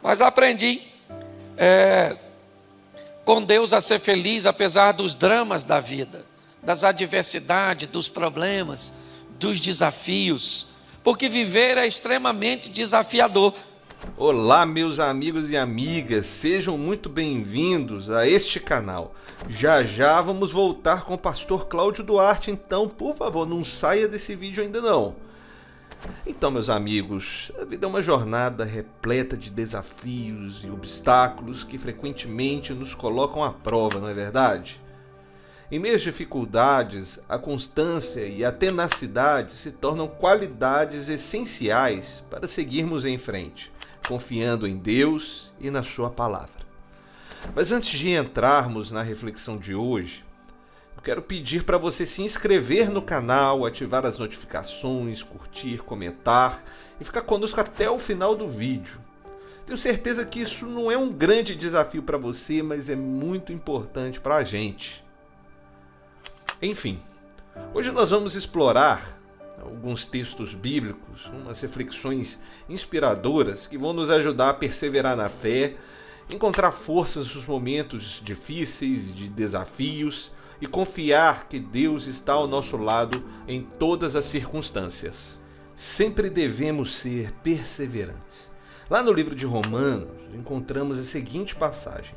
Mas aprendi com Deus a ser feliz apesar dos dramas da vida, das adversidades, dos problemas, dos desafios, porque viver é extremamente desafiador. Olá, meus amigos e amigas, sejam muito bem-vindos a este canal. Já vamos voltar com o pastor Cláudio Duarte, então, por favor, não saia desse vídeo ainda não. Então, meus amigos, a vida é uma jornada repleta de desafios e obstáculos que frequentemente nos colocam à prova, não é verdade? Em meio às dificuldades, a constância e a tenacidade se tornam qualidades essenciais para seguirmos em frente, confiando em Deus e na sua palavra. Mas antes de entrarmos na reflexão de hoje, eu quero pedir para você se inscrever no canal, ativar as notificações, curtir, comentar e ficar conosco até o final do vídeo. Tenho certeza que isso não é um grande desafio para você, mas é muito importante para a gente. Enfim, hoje nós vamos explorar alguns textos bíblicos, umas reflexões inspiradoras que vão nos ajudar a perseverar na fé, encontrar forças nos momentos difíceis, de desafios e confiar que Deus está ao nosso lado em todas as circunstâncias. Sempre devemos ser perseverantes. Lá no livro de Romanos, encontramos a seguinte passagem: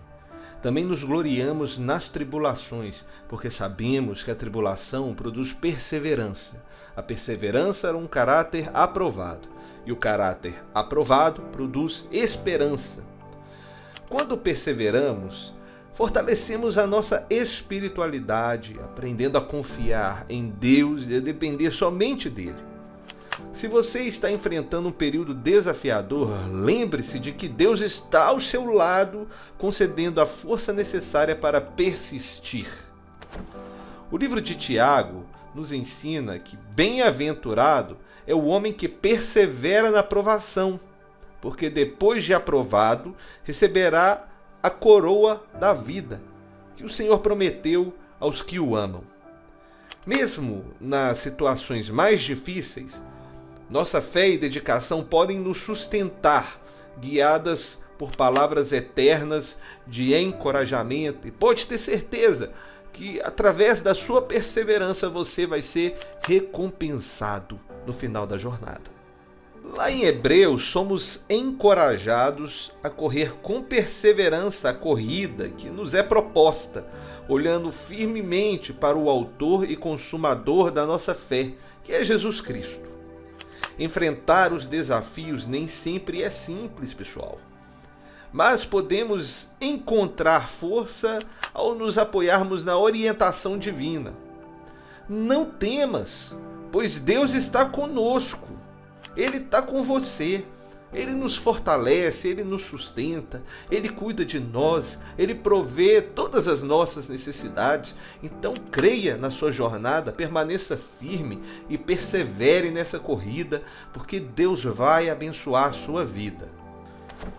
também nos gloriamos nas tribulações, porque sabemos que a tribulação produz perseverança. A perseverança é um caráter aprovado, e o caráter aprovado produz esperança. Quando perseveramos, fortalecemos a nossa espiritualidade, aprendendo a confiar em Deus e a depender somente dele. Se você está enfrentando um período desafiador, lembre-se de que Deus está ao seu lado, concedendo a força necessária para persistir. O livro de Tiago nos ensina que bem-aventurado é o homem que persevera na provação, porque depois de aprovado, receberá a coroa da vida, que o Senhor prometeu aos que o amam. Mesmo nas situações mais difíceis, nossa fé e dedicação podem nos sustentar, guiadas por palavras eternas de encorajamento. E pode ter certeza que, através da sua perseverança, você vai ser recompensado no final da jornada. Lá em Hebreus, somos encorajados a correr com perseverança a corrida que nos é proposta, olhando firmemente para o autor e consumador da nossa fé, que é Jesus Cristo. Enfrentar os desafios nem sempre é simples, pessoal. Mas podemos encontrar força ao nos apoiarmos na orientação divina. Não temas, pois Deus está conosco. Ele está com você. Ele nos fortalece, Ele nos sustenta, Ele cuida de nós, Ele provê todas as nossas necessidades. Então creia na sua jornada, permaneça firme e persevere nessa corrida, porque Deus vai abençoar a sua vida.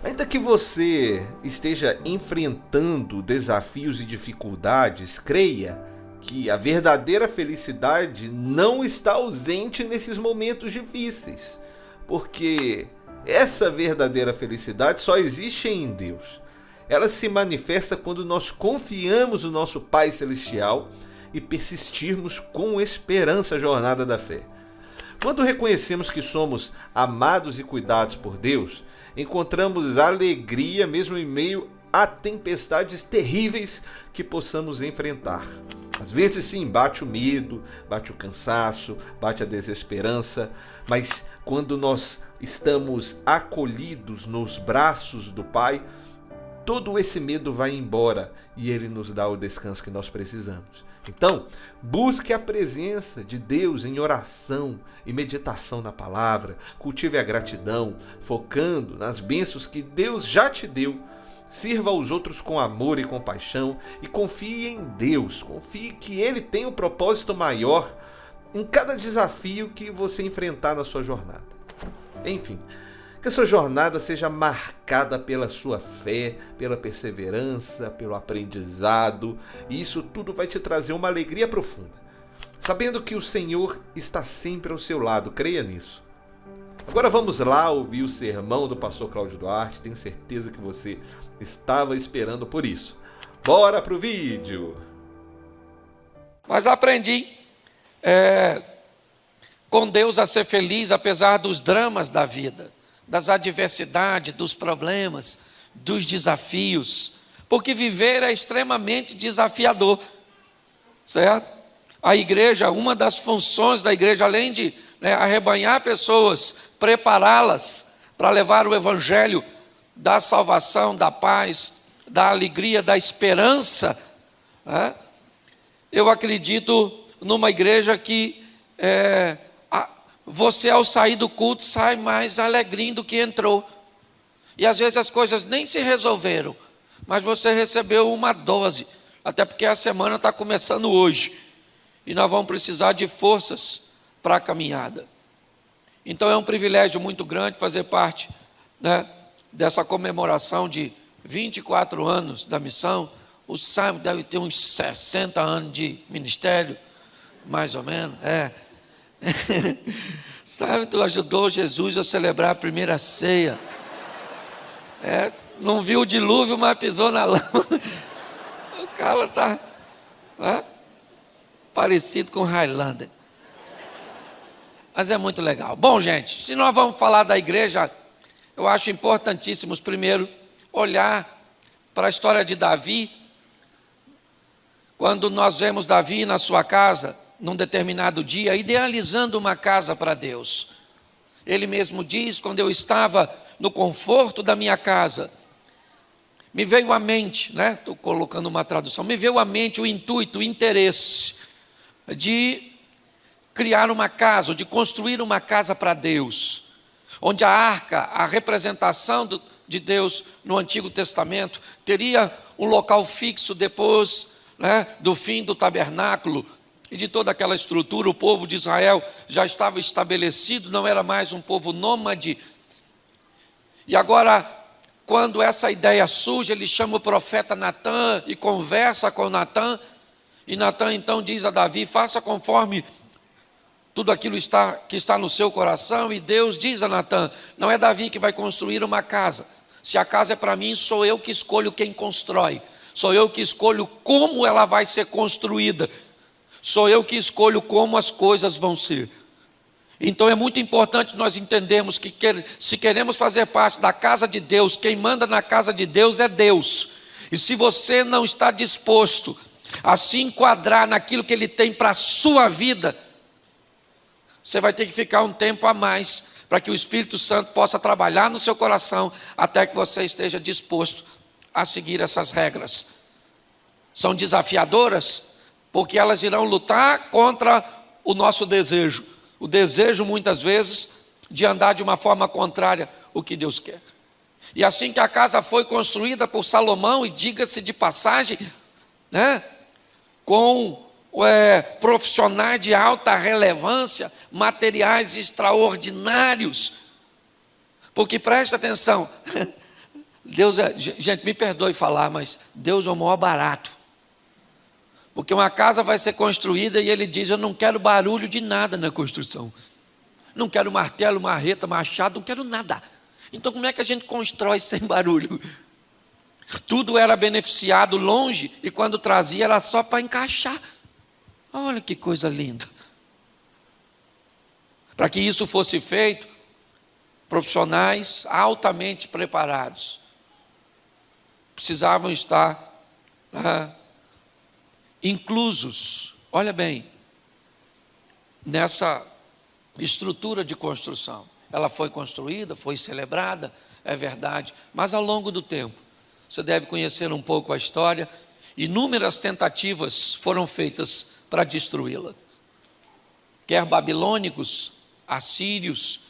Ainda que você esteja enfrentando desafios e dificuldades, creia que a verdadeira felicidade não está ausente nesses momentos difíceis, porque essa verdadeira felicidade só existe em Deus. Ela se manifesta quando nós confiamos no nosso Pai Celestial e persistirmos com esperança a jornada da fé. Quando reconhecemos que somos amados e cuidados por Deus, encontramos alegria mesmo em meio a tempestades terríveis que possamos enfrentar. Às vezes sim, bate o medo, bate o cansaço, bate a desesperança, mas quando nós estamos acolhidos nos braços do Pai, todo esse medo vai embora e Ele nos dá o descanso que nós precisamos. Então, busque a presença de Deus em oração e meditação na palavra, cultive a gratidão, focando nas bênçãos que Deus já te deu. Sirva aos outros com amor e compaixão e confie em Deus. Confie que Ele tem um propósito maior em cada desafio que você enfrentar na sua jornada. Enfim, que a sua jornada seja marcada pela sua fé, pela perseverança, pelo aprendizado. E isso tudo vai te trazer uma alegria profunda, sabendo que o Senhor está sempre ao seu lado. Creia nisso. Agora vamos lá ouvir o sermão do pastor Cláudio Duarte. Tenho certeza que você estava esperando por isso. Bora pro vídeo! Mas aprendi com Deus a ser feliz apesar dos dramas da vida, das adversidades, dos problemas, dos desafios, porque viver é extremamente desafiador, certo? A igreja, uma das funções da igreja, além de arrebanhar pessoas, prepará-las para levar o evangelho da salvação, da paz, da alegria, da esperança, eu acredito numa igreja que você, ao sair do culto, sai mais alegrinho do que entrou. E às vezes as coisas nem se resolveram, mas você recebeu uma dose, até porque a semana está começando hoje, e nós vamos precisar de forças para a caminhada. Então é um privilégio muito grande fazer parte dessa comemoração de 24 anos da missão. O Simon deve ter uns 60 anos de ministério, mais ou menos. Simon, tu ajudou Jesus a celebrar a primeira ceia. Não viu o dilúvio, mas pisou na lama. O cara está parecido com Highlander. Mas é muito legal. Bom, gente, se nós vamos falar da igreja, eu acho importantíssimo, primeiro, olhar para a história de Davi. Quando nós vemos Davi na sua casa, num determinado dia, idealizando uma casa para Deus. Ele mesmo diz: quando eu estava no conforto da minha casa, me veio à mente, estou colocando uma tradução, me veio à mente o intuito, o interesse de criar uma casa, de construir uma casa para Deus, onde a arca, a representação de Deus no Antigo Testamento, teria um local fixo depois do fim do tabernáculo e de toda aquela estrutura. O povo de Israel já estava estabelecido, não era mais um povo nômade. E agora, quando essa ideia surge, ele chama o profeta Natã e conversa com Natã, e Natã então diz a Davi: faça conforme tudo aquilo que está no seu coração. E Deus diz a Natã: não é Davi que vai construir uma casa, se a casa é para mim, sou eu que escolho quem constrói, sou eu que escolho como ela vai ser construída, sou eu que escolho como as coisas vão ser. Então é muito importante nós entendermos que se queremos fazer parte da casa de Deus, quem manda na casa de Deus é Deus. E se você não está disposto a se enquadrar naquilo que Ele tem para a sua vida, você vai ter que ficar um tempo a mais para que o Espírito Santo possa trabalhar no seu coração, até que você esteja disposto a seguir essas regras. São desafiadoras, porque elas irão lutar contra o nosso desejo. O desejo, muitas vezes, de andar de uma forma contrária ao que Deus quer. E assim que a casa foi construída por Salomão, e diga-se de passagem, com profissionais de alta relevância, materiais extraordinários, porque presta atenção, Deus gente, me perdoe falar, mas Deus é o maior barato. Porque uma casa vai ser construída e Ele diz: eu não quero barulho de nada na construção. Não quero martelo, marreta, machado, não quero nada. Então como é que a gente constrói sem barulho? Tudo era beneficiado longe, e quando trazia era só para encaixar. Olha que coisa linda. Para que isso fosse feito, profissionais altamente preparados precisavam estar inclusos, olha bem, nessa estrutura de construção. Ela foi construída, foi celebrada, é verdade, mas ao longo do tempo, você deve conhecer um pouco a história, inúmeras tentativas foram feitas para destruí-la. Quer babilônicos, assírios,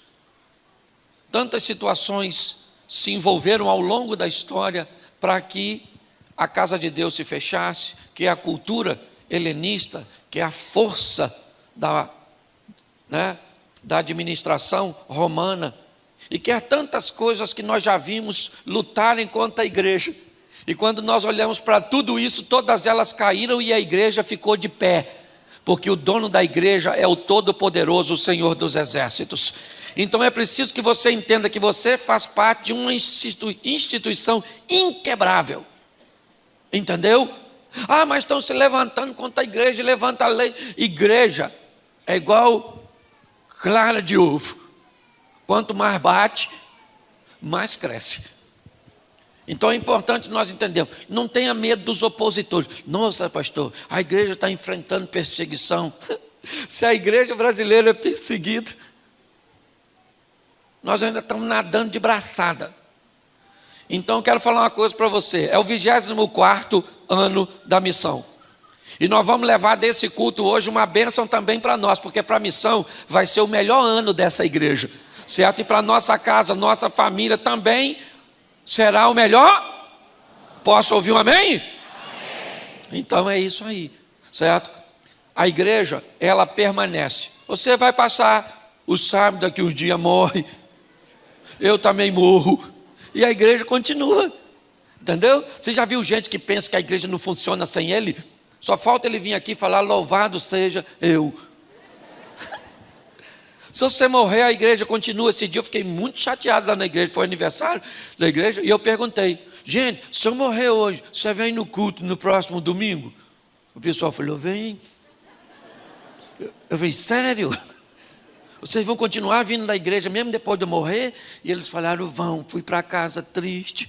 tantas situações se envolveram ao longo da história para que a casa de Deus se fechasse, que a cultura helenista, que é a força da administração romana, e quer tantas coisas que nós já vimos lutarem contra a igreja. E quando nós olhamos para tudo isso, todas elas caíram e a igreja ficou de pé, porque o dono da igreja é o Todo-Poderoso, o Senhor dos Exércitos. Então é preciso que você entenda que você faz parte de uma instituição inquebrável. Entendeu? Ah, mas estão se levantando contra a igreja, levanta a lei. Igreja é igual clara de ovo. Quanto mais bate, mais cresce. Então é importante nós entendermos. Não tenha medo dos opositores. Nossa, pastor, a igreja está enfrentando perseguição. Se a igreja brasileira é perseguida, nós ainda estamos nadando de braçada. Então eu quero falar uma coisa para você. É o 24º ano da missão. E nós vamos levar desse culto hoje uma bênção também para nós, porque para a missão vai ser o melhor ano dessa igreja, certo? E para a nossa casa, nossa família também será o melhor. Posso ouvir um amém? Amém. Então é isso aí, certo? A igreja, ela permanece. Você vai passar o sábado, daqui uns dias morre. Eu também morro. E a igreja continua. Entendeu? Você já viu gente que pensa que a igreja não funciona sem ele? Só falta ele vir aqui e falar, louvado seja eu. Se você morrer, a igreja continua. Esse dia eu fiquei muito chateado lá na igreja. Foi aniversário da igreja. E eu perguntei, gente, se eu morrer hoje, você vem no culto no próximo domingo? O pessoal falou, vem. Eu falei, sério? Vocês vão continuar vindo da igreja mesmo depois de eu morrer? E eles falaram, vão. Fui para casa triste.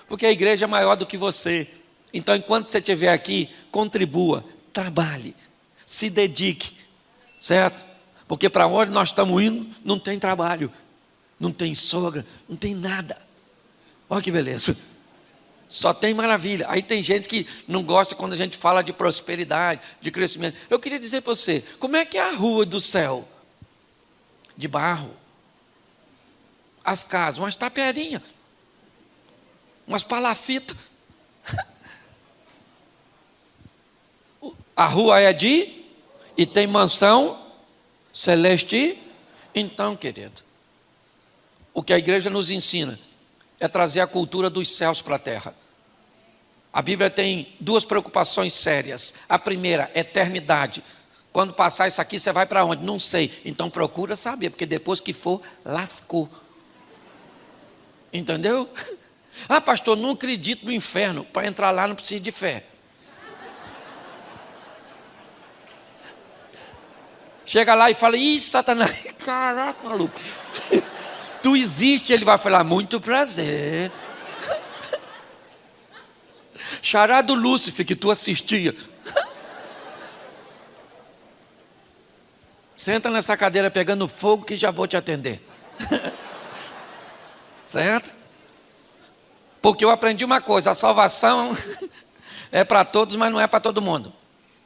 Porque a igreja é maior do que você. Então, enquanto você estiver aqui, contribua, trabalhe, se dedique, certo? Porque para onde nós estamos indo, não tem trabalho, não tem sogra, não tem nada. Olha que beleza. Só tem maravilha. Aí tem gente que não gosta quando a gente fala de prosperidade, de crescimento. Eu queria dizer para você, como é que é a rua do céu? De barro. As casas, umas taperinhas, umas palafitas. A rua é e tem mansão celeste. Então, querido, o que a igreja nos ensina é trazer a cultura dos céus para a terra. A Bíblia tem duas preocupações sérias. A primeira, eternidade. Quando passar isso aqui, você vai para onde? Não sei. Então procura saber, porque depois que for, lascou. Entendeu? Ah, pastor, não acredito no inferno. Para entrar lá não precisa de fé. Chega lá e fala, ih, Satanás, caraca, maluco. Tu existe, ele vai falar, muito prazer. Xará do Lúcifer que tu assistia. Senta nessa cadeira pegando fogo que já vou te atender. Certo? Porque eu aprendi uma coisa, a salvação é para todos, mas não é para todo mundo.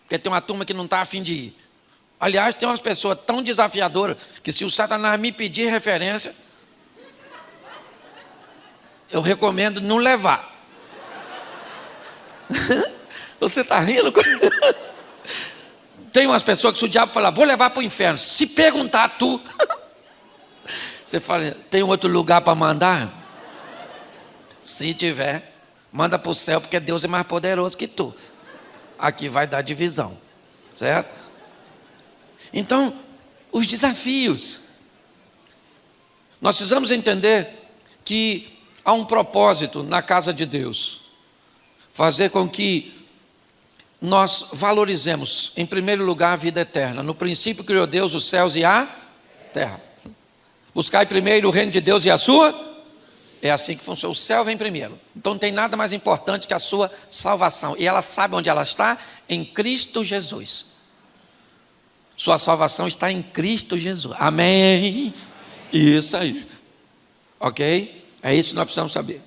Porque tem uma turma que não está a fim de ir. Aliás, tem umas pessoas tão desafiadoras que se o Satanás me pedir referência, eu recomendo não levar. Você está rindo? Tem umas pessoas que se o diabo falar, vou levar para o inferno, se perguntar tu, você fala, tem outro lugar para mandar? Se tiver, manda para o céu, porque Deus é mais poderoso que tu. Aqui vai dar divisão, certo? Então, os desafios. Nós precisamos entender que há um propósito na casa de Deus. Fazer com que nós valorizemos, em primeiro lugar, a vida eterna. No princípio criou Deus os céus e a terra. Buscai primeiro o reino de Deus e a sua. É assim que funciona. O céu vem primeiro. Então não tem nada mais importante que a sua salvação. E ela sabe onde ela está? Em Cristo Jesus. Sua salvação está em Cristo Jesus. Amém? Isso aí. Ok? É isso que nós precisamos saber.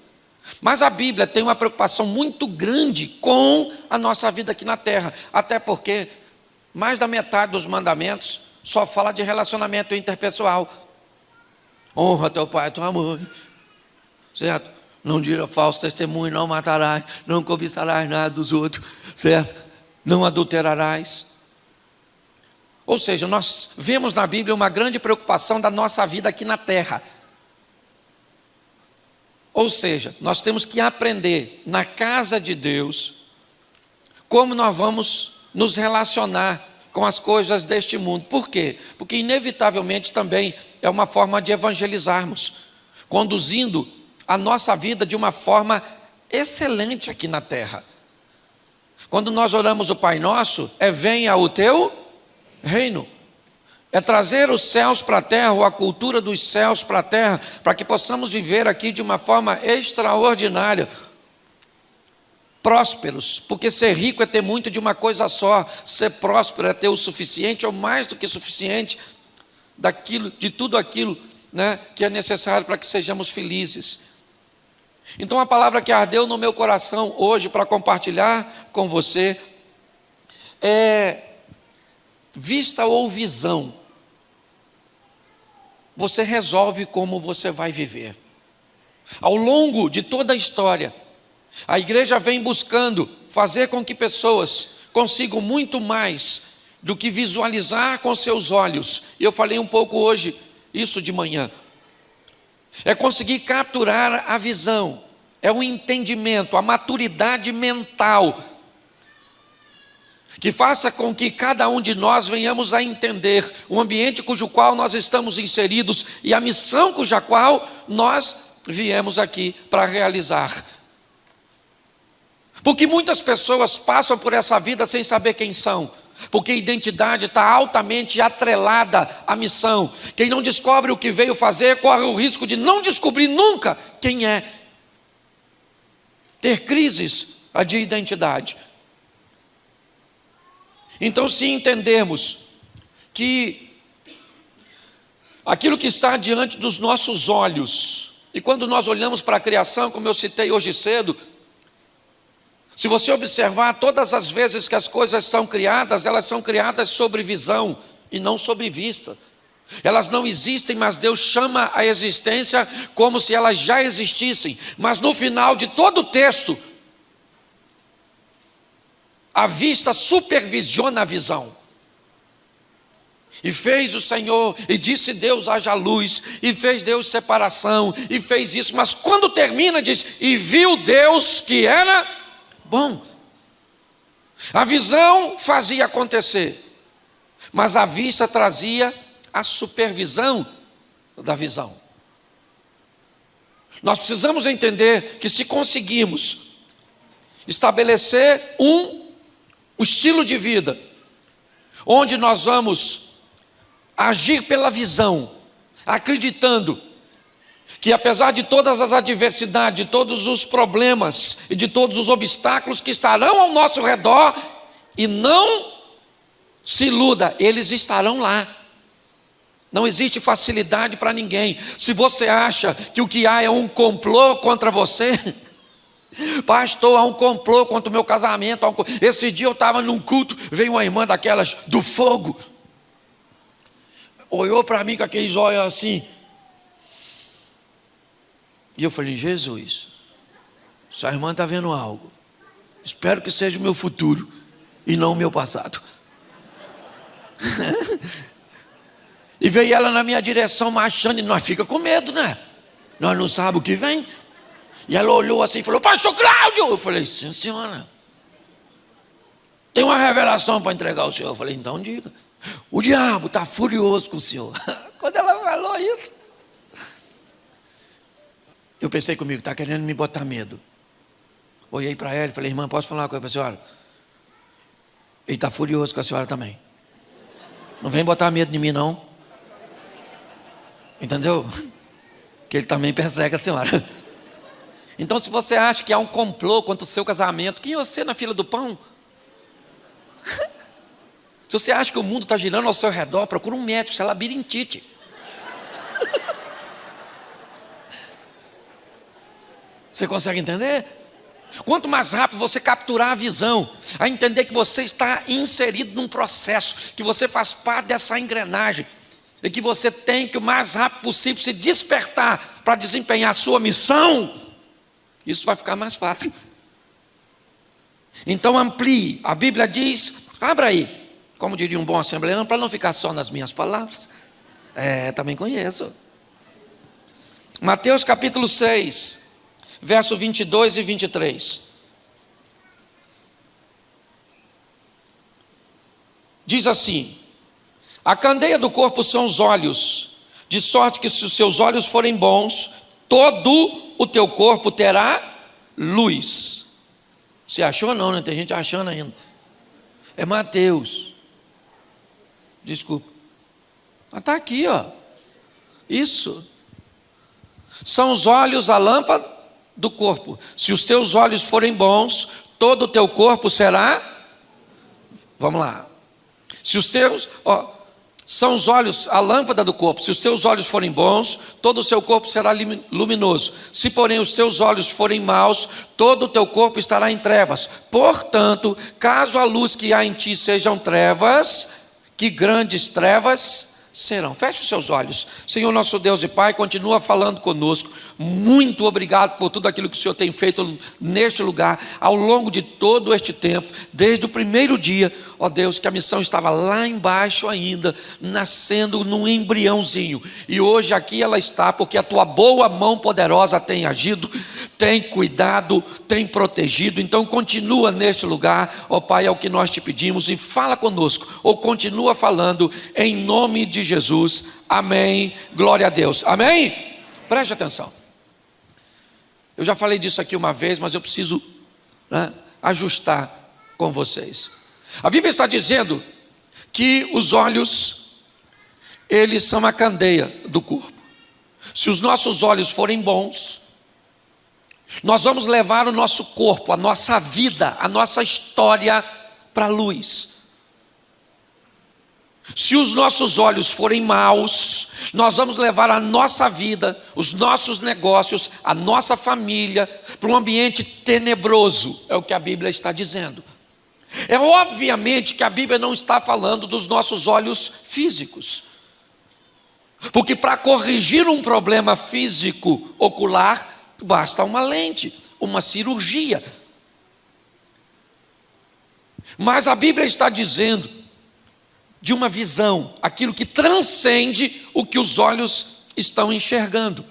Mas a Bíblia tem uma preocupação muito grande com a nossa vida aqui na terra. Até porque mais da metade dos mandamentos só fala de relacionamento interpessoal. Honra teu pai e tua mãe. Certo? Não dirá falso testemunho, não matarás, não cobiçarás nada dos outros. Certo? Não adulterarás. Ou seja, nós vemos na Bíblia uma grande preocupação da nossa vida aqui na terra. Ou seja, nós temos que aprender na casa de Deus como nós vamos nos relacionar com as coisas deste mundo. Por quê? Porque inevitavelmente também é uma forma de evangelizarmos, conduzindo a nossa vida de uma forma excelente aqui na terra. Quando nós oramos o Pai Nosso, venha o teu reino. É trazer os céus para a terra, ou a cultura dos céus para a terra, para que possamos viver aqui de uma forma extraordinária, prósperos, porque ser rico é ter muito de uma coisa só, ser próspero é ter o suficiente ou mais do que suficiente de tudo aquilo, né, que é necessário para que sejamos felizes. Então a palavra que ardeu no meu coração hoje para compartilhar com você é vista ou visão. Você resolve como você vai viver. Ao longo de toda a história, a igreja vem buscando fazer com que pessoas consigam muito mais do que visualizar com seus olhos. E eu falei um pouco hoje isso de manhã. É conseguir capturar a visão, é o entendimento, a maturidade mental, que faça com que cada um de nós venhamos a entender o ambiente cujo qual nós estamos inseridos e a missão cuja qual nós viemos aqui para realizar. Porque muitas pessoas passam por essa vida sem saber quem são, porque a identidade está altamente atrelada à missão. Quem não descobre o que veio fazer corre o risco de não descobrir nunca quem é. Ter crises de identidade. Então, se entendermos que aquilo que está diante dos nossos olhos, e quando nós olhamos para a criação, como eu citei hoje cedo, se você observar, todas as vezes que as coisas são criadas, elas são criadas sobre visão e não sobre vista. Elas não existem, mas Deus chama a existência como se elas já existissem. Mas no final de todo o texto, a vista supervisiona a visão. E fez o Senhor, e disse Deus, haja luz, e fez Deus separação, e fez isso. Mas quando termina, diz, e viu Deus que era bom. A visão fazia acontecer, mas a vista trazia a supervisão da visão. Nós precisamos entender que se conseguirmos estabelecer um estilo de vida, onde nós vamos agir pela visão, acreditando que apesar de todas as adversidades, de todos os problemas e de todos os obstáculos que estarão ao nosso redor, e não se iluda, eles estarão lá. Não existe facilidade para ninguém. Se você acha que o que há é um complô contra você, pastor, há um complô contra o meu casamento. Esse dia eu estava num culto, veio uma irmã daquelas do fogo, olhou para mim com aqueles olhos assim, e eu falei, Jesus, essa irmã está vendo algo, espero que seja o meu futuro e não o meu passado. E veio ela na minha direção marchando, e nós fica com medo, né? Nós não sabemos o que vem. E ela olhou assim e falou, pastor Cláudio. Eu falei, sim senhora, tem uma revelação para entregar ao senhor. Eu falei, então diga. O diabo está furioso com o senhor. Quando ela falou isso, eu pensei comigo, está querendo me botar medo. Olhei para ela e falei, irmã, posso falar uma coisa para a senhora? Ele está furioso com a senhora também. Não vem botar medo em mim não. Entendeu? Que ele também persegue a senhora. Então, se você acha que há um complô contra o seu casamento, quem é você na fila do pão? Se você acha que o mundo está girando ao seu redor, procura um médico, isso é labirintite. Você consegue entender? Quanto mais rápido você capturar a visão, a entender que você está inserido num processo, que você faz parte dessa engrenagem, e que você tem que o mais rápido possível se despertar para desempenhar a sua missão, isso vai ficar mais fácil. Então amplie. A Bíblia diz, abra aí, como diria um bom assembleano, para não ficar só nas minhas palavras. Também conheço. Mateus capítulo 6, verso 22 e 23. diz assim: a candeia do corpo são os olhos, de sorte que se os seus olhos forem bons, todo o teu corpo terá luz. Você achou não, né? Tem gente achando ainda. É Mateus. Desculpa. Mas está aqui, ó. Isso. São os olhos a lâmpada do corpo. Se os teus olhos forem bons, todo o teu corpo será. Vamos lá. Se os teus, são os olhos a lâmpada do corpo. Se os teus olhos forem bons, todo o seu corpo será luminoso. Se porém os teus olhos forem maus, todo o teu corpo estará em trevas. Portanto, caso a luz que há em ti sejam trevas, que grandes trevas serão. Feche os seus olhos. Senhor nosso Deus e Pai, continua falando conosco. Muito obrigado por tudo aquilo que o Senhor tem feito neste lugar, ao longo de todo este tempo, desde o primeiro dia, ó Deus, que a missão estava lá embaixo ainda, nascendo num embriãozinho, e hoje aqui ela está, porque a tua boa mão poderosa tem agido, tem cuidado, tem protegido. Então continua neste lugar, ó Pai, é o que nós te pedimos, e fala conosco, ou continua falando, em nome de Jesus, amém, glória a Deus, amém? Preste atenção. Eu já falei disso aqui uma vez, mas eu preciso ajustar com vocês. A Bíblia está dizendo que os olhos, eles são a candeia do corpo. Se os nossos olhos forem bons, nós vamos levar o nosso corpo, a nossa vida, a nossa história para a luz. Se os nossos olhos forem maus, nós vamos levar a nossa vida, os nossos negócios, a nossa família para um ambiente tenebroso, é o que a Bíblia está dizendo. É obviamente que a Bíblia não está falando dos nossos olhos físicos, porque para corrigir um problema físico ocular, basta uma lente, uma cirurgia. Mas a Bíblia está dizendo de uma visão, aquilo que transcende o que os olhos estão enxergando.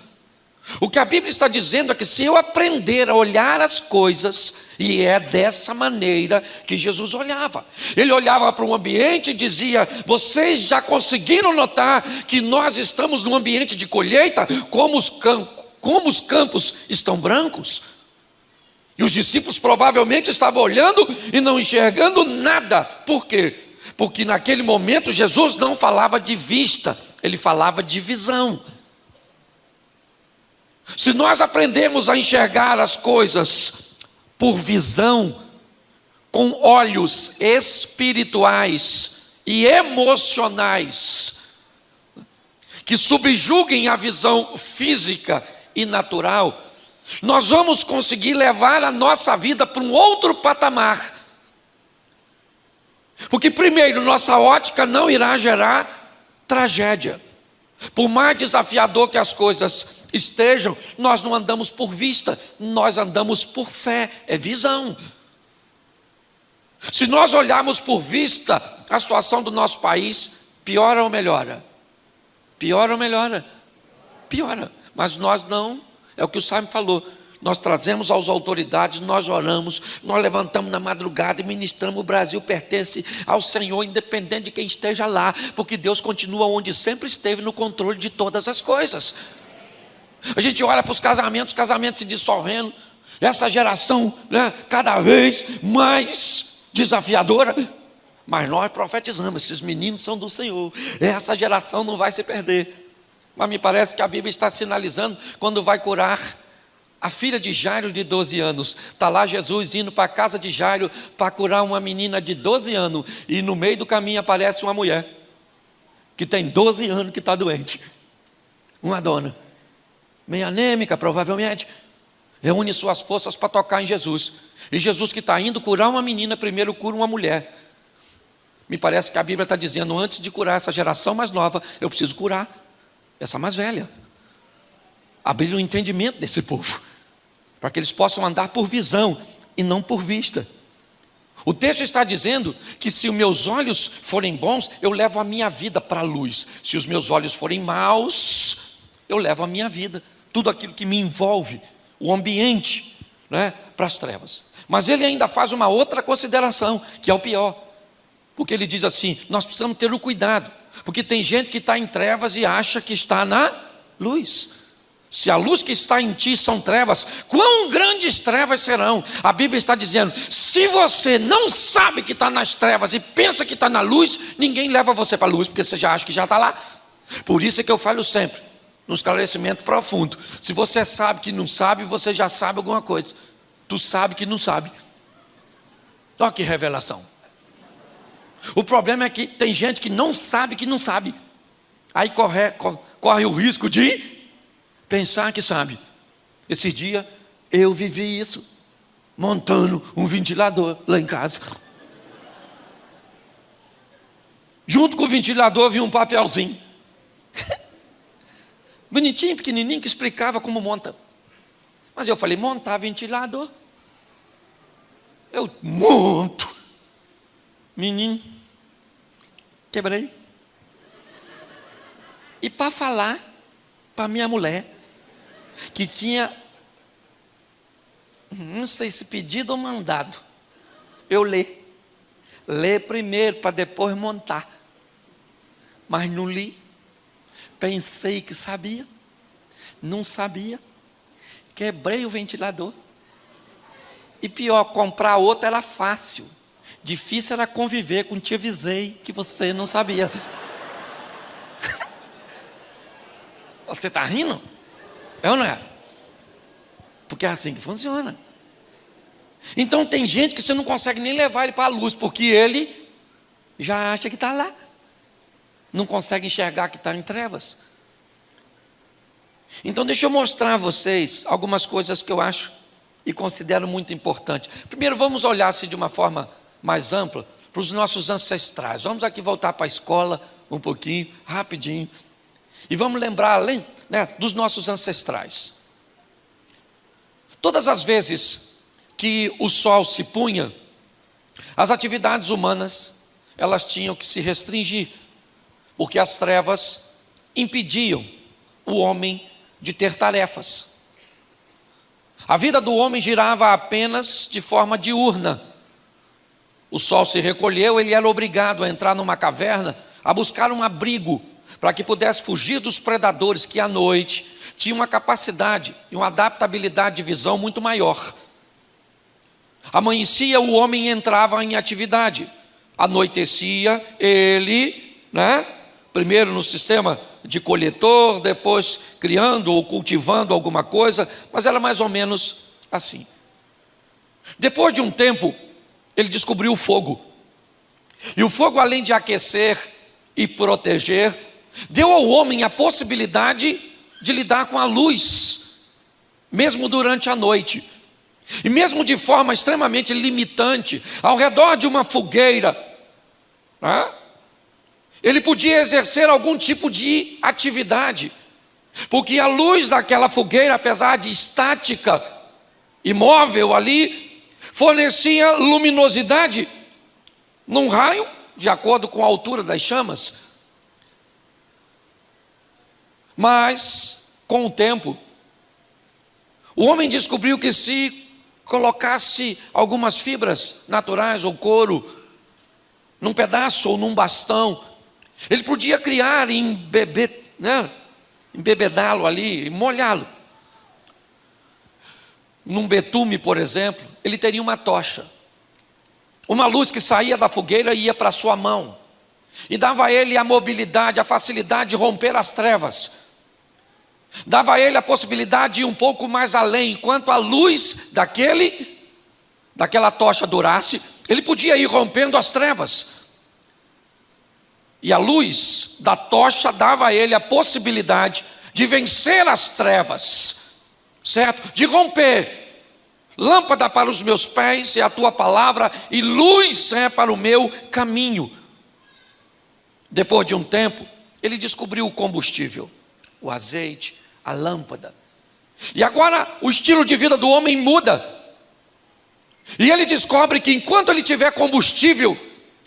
O que a Bíblia está dizendo é que se eu aprender a olhar as coisas, e é dessa maneira que Jesus olhava. Ele olhava para um ambiente e dizia: vocês já conseguiram notar que nós estamos num ambiente de colheita, como os campos estão brancos? E os discípulos provavelmente estavam olhando e não enxergando nada. Por quê? Porque naquele momento Jesus não falava de vista, ele falava de visão. Se nós aprendemos a enxergar as coisas por visão, com olhos espirituais e emocionais, que subjuguem a visão física e natural, nós vamos conseguir levar a nossa vida para um outro patamar. Porque primeiro, nossa ótica não irá gerar tragédia. Por mais desafiador que as coisas estejam, nós não andamos por vista, nós andamos por fé, é visão. Se nós olharmos por vista, a situação do nosso país piora ou melhora? Piora ou melhora? Piora. Mas nós não, é o que o Simon falou. Nós trazemos às autoridades, nós oramos, nós levantamos na madrugada e ministramos. O Brasil pertence ao Senhor, independente de quem esteja lá, porque Deus continua onde sempre esteve, no controle de todas as coisas. A gente olha para os casamentos se dissolvendo, essa geração, cada vez mais desafiadora, mas nós profetizamos: esses meninos são do Senhor, essa geração não vai se perder. Mas me parece que a Bíblia está sinalizando quando vai curar a filha de Jairo de 12 anos, está lá Jesus indo para a casa de Jairo para curar uma menina de 12 anos, e no meio do caminho aparece uma mulher, que tem 12 anos que está doente, uma dona, meio anêmica provavelmente, reúne suas forças para tocar em Jesus, e Jesus que está indo curar uma menina, primeiro cura uma mulher. Me parece que a Bíblia está dizendo: antes de curar essa geração mais nova, eu preciso curar essa mais velha, abrir o entendimento desse povo, para que eles possam andar por visão e não por vista. O texto está dizendo que se os meus olhos forem bons, eu levo a minha vida para a luz. Se os meus olhos forem maus, eu levo a minha vida, tudo aquilo que me envolve, o ambiente, para as trevas. Mas ele ainda faz uma outra consideração, que é o pior. Porque ele diz assim, nós precisamos ter o cuidado, porque tem gente que está em trevas e acha que está na luz. Se a luz que está em ti são trevas, quão grandes trevas serão? A Bíblia está dizendo, se você não sabe que está nas trevas e pensa que está na luz, ninguém leva você para a luz, porque você já acha que já está lá. Por isso é que eu falo sempre, num esclarecimento profundo, se você sabe que não sabe, você já sabe alguma coisa. Tu sabe que não sabe. Olha que revelação. O problema é que tem gente que não sabe que não sabe. Aí corre o risco de pensar que sabe. Esse dia eu vivi isso, montando um ventilador lá em casa. Junto com o ventilador vi um papelzinho. Bonitinho, pequenininho, que explicava como monta. Mas eu falei, montar ventilador? Eu monto. Menino, quebrei. E para falar para minha mulher, que tinha, não sei se pedido ou mandado, eu ler primeiro para depois montar, mas não li, pensei que sabia, não sabia, quebrei o ventilador, e pior, comprar outro era fácil, difícil era conviver com te avisei que você não sabia. Você está rindo? É ou não é? Porque é assim que funciona. Então tem gente que você não consegue nem levar ele para a luz, porque ele já acha que está lá. Não consegue enxergar que está em trevas. Então deixa eu mostrar a vocês algumas coisas que eu acho e considero muito importante. Primeiro vamos olhar assim de uma forma mais ampla para os nossos ancestrais. Vamos aqui voltar para a escola um pouquinho, rapidinho. E vamos lembrar, além dos nossos ancestrais. Todas as vezes que o sol se punha, as atividades humanas, elas tinham que se restringir, porque as trevas impediam o homem de ter tarefas. A vida do homem girava apenas de forma diurna. O sol se recolheu, ele era obrigado a entrar numa caverna, a buscar um abrigo, para que pudesse fugir dos predadores que à noite tinham uma capacidade e uma adaptabilidade de visão muito maior. Amanhecia, o homem entrava em atividade. Anoitecia, ele, primeiro no sistema de coletor, depois criando ou cultivando alguma coisa, mas era mais ou menos assim. Depois de um tempo, ele descobriu o fogo. E o fogo, além de aquecer e proteger, deu ao homem a possibilidade de lidar com a luz, mesmo durante a noite. E mesmo de forma extremamente limitante, ao redor de uma fogueira, ele podia exercer algum tipo de atividade, porque a luz daquela fogueira, apesar de estática, imóvel ali, fornecia luminosidade num raio, de acordo com a altura das chamas. Mas, com o tempo, o homem descobriu que se colocasse algumas fibras naturais ou couro num pedaço ou num bastão, ele podia criar e embebedá-lo ali, molhá-lo. Num betume, por exemplo, ele teria uma tocha. Uma luz que saía da fogueira e ia para a sua mão. E dava a ele a mobilidade, a facilidade de romper as trevas. Dava a ele a possibilidade de ir um pouco mais além. Enquanto a luz daquela tocha durasse, ele podia ir rompendo as trevas. E a luz da tocha dava a ele a possibilidade de vencer as trevas, certo? De romper. Lâmpada para os meus pés é a tua palavra, e luz é para o meu caminho. Depois de um tempo, ele descobriu o combustível, o azeite, a lâmpada. E agora o estilo de vida do homem muda. E ele descobre que enquanto ele tiver combustível,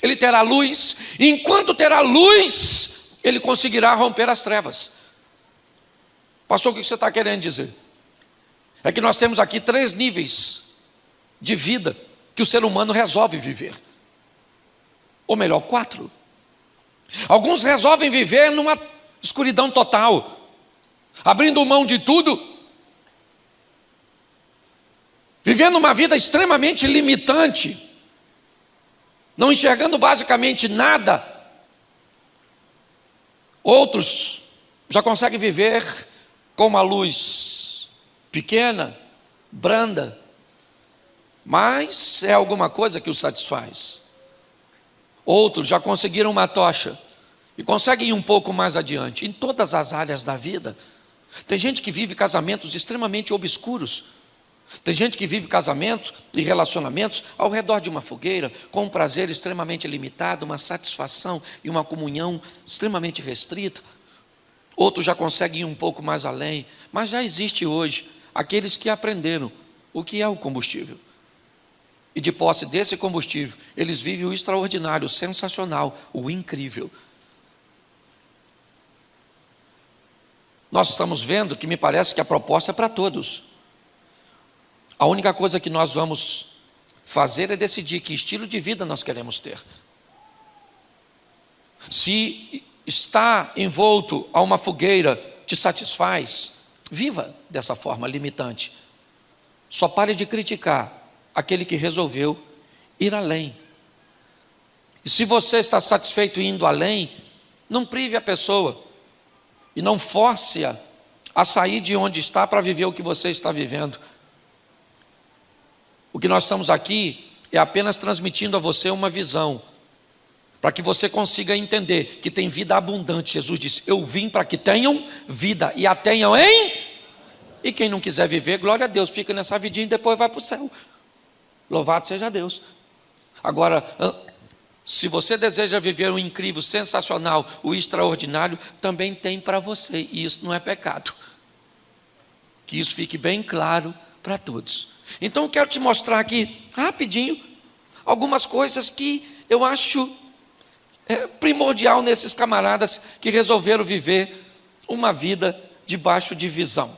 ele terá luz. E enquanto terá luz, ele conseguirá romper as trevas. Pastor, o que você está querendo dizer? É que nós temos aqui 3 níveis de vida que o ser humano resolve viver. ou melhor, 4. Alguns resolvem viver numa escuridão total, abrindo mão de tudo, vivendo uma vida extremamente limitante, não enxergando basicamente nada. Outros já conseguem viver com uma luz pequena, branda, mas é alguma coisa que os satisfaz. Outros já conseguiram uma tocha e conseguem ir um pouco mais adiante, em todas as áreas da vida. Tem gente que vive casamentos extremamente obscuros. Tem gente que vive casamentos e relacionamentos ao redor de uma fogueira, com um prazer extremamente limitado, uma satisfação e uma comunhão extremamente restrita. Outros já conseguem ir um pouco mais além, mas já existe hoje aqueles que aprenderam o que é o combustível. E de posse desse combustível, eles vivem o extraordinário, o sensacional, o incrível. Nós estamos vendo que me parece que a proposta é para todos. A única coisa que nós vamos fazer é decidir que estilo de vida nós queremos ter. Se estar envolto a uma fogueira te satisfaz, viva dessa forma limitante. Só pare de criticar aquele que resolveu ir além. E se você está satisfeito indo além, não prive a pessoa e não force-a a sair de onde está para viver o que você está vivendo. O que nós estamos aqui é apenas transmitindo a você uma visão, para que você consiga entender que tem vida abundante. Jesus disse: eu vim para que tenham vida e a tenham em... E quem não quiser viver, glória a Deus, fica nessa vidinha e depois vai para o céu. Louvado seja Deus. Agora, se você deseja viver o incrível, sensacional, o extraordinário, também tem para você, e isso não é pecado. Que isso fique bem claro para todos. Então eu quero te mostrar aqui, rapidinho, algumas coisas que eu acho primordial nesses camaradas que resolveram viver uma vida debaixo de visão.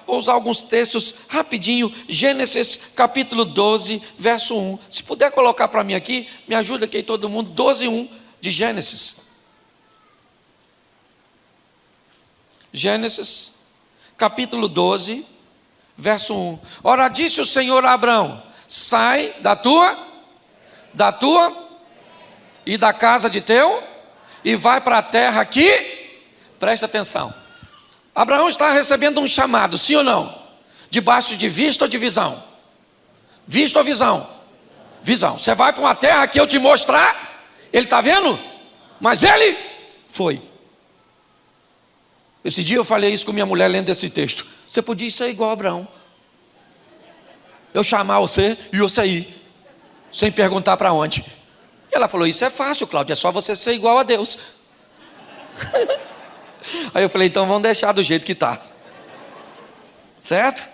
Vou usar alguns textos rapidinho. Gênesis capítulo 12, verso 1. Se puder colocar para mim aqui, me ajuda aqui todo mundo. 12:1 de Gênesis. Gênesis capítulo 12, verso 1. Ora, disse o Senhor a Abrão: sai da tua e da casa de teu e vai para a terra que... Presta atenção. Abraão está recebendo um chamado, sim ou não? Debaixo de vista ou de visão? Vista ou visão? Visão. Você vai para uma terra que eu te mostrar. Ele está vendo? Mas ele foi. Esse dia eu falei isso com minha mulher lendo esse texto. Você podia ser igual a Abraão. Eu chamar você e você ir, sem perguntar para onde. E ela falou: isso é fácil, Cláudio, é só você ser igual a Deus. Aí eu falei: então vamos deixar do jeito que está. Certo?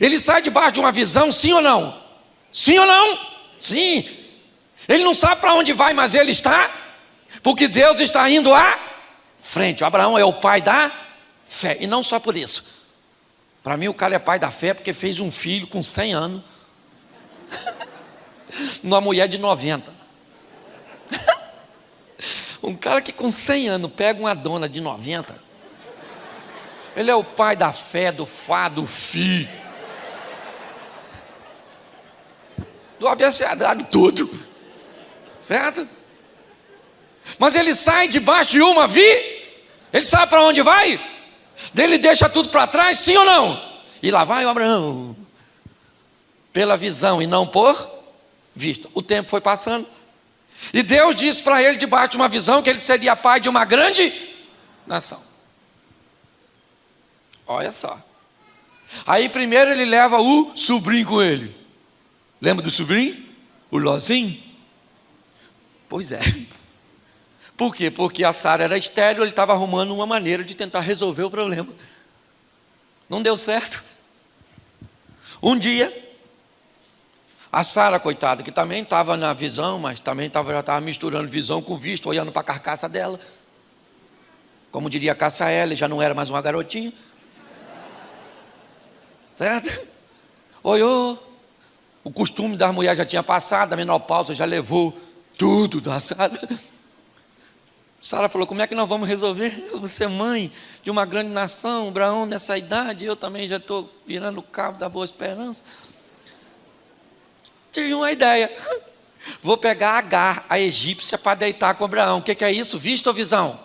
Ele sai debaixo de uma visão, sim ou não? Sim ou não? Sim. Ele não sabe para onde vai, mas ele está, porque Deus está indo à frente. O Abraão é o pai da fé, e não só por isso. Para mim o cara é pai da fé porque fez um filho com 100 anos numa mulher de 90. Um cara que com 100 anos pega uma dona de 90. Ele é o pai da fé, do fá, do fi, do abecedário todo. Certo? Mas ele sai debaixo de uma ele sabe para onde vai? Ele deixa tudo para trás, sim ou não? E lá vai o Abraão, pela visão e não por vista. O tempo foi passando, e Deus disse para ele, debaixo de uma visão, que ele seria pai de uma grande nação. Olha só. Aí primeiro ele leva o sobrinho com ele. Lembra do sobrinho? O Lozinho? Pois é. Por quê? Porque a Sara era estéril, ele estava arrumando uma maneira de tentar resolver o problema. Não deu certo. Um dia, a Sara, coitada, que também estava na visão, mas também já estava misturando visão com visto, olhando para a carcaça dela. Como diria a Cássia L, já não era mais uma garotinha. Certo? Olhou. O costume das mulheres já tinha passado, a menopausa já levou tudo da Sara. Sara falou, como é que nós vamos resolver? Você é mãe de uma grande nação, Abraão nessa idade, eu também já estou virando o cabo da Boa Esperança. Tive uma ideia, vou pegar Agar, a egípcia, para deitar com Abraão. O que é isso? Vista ou visão?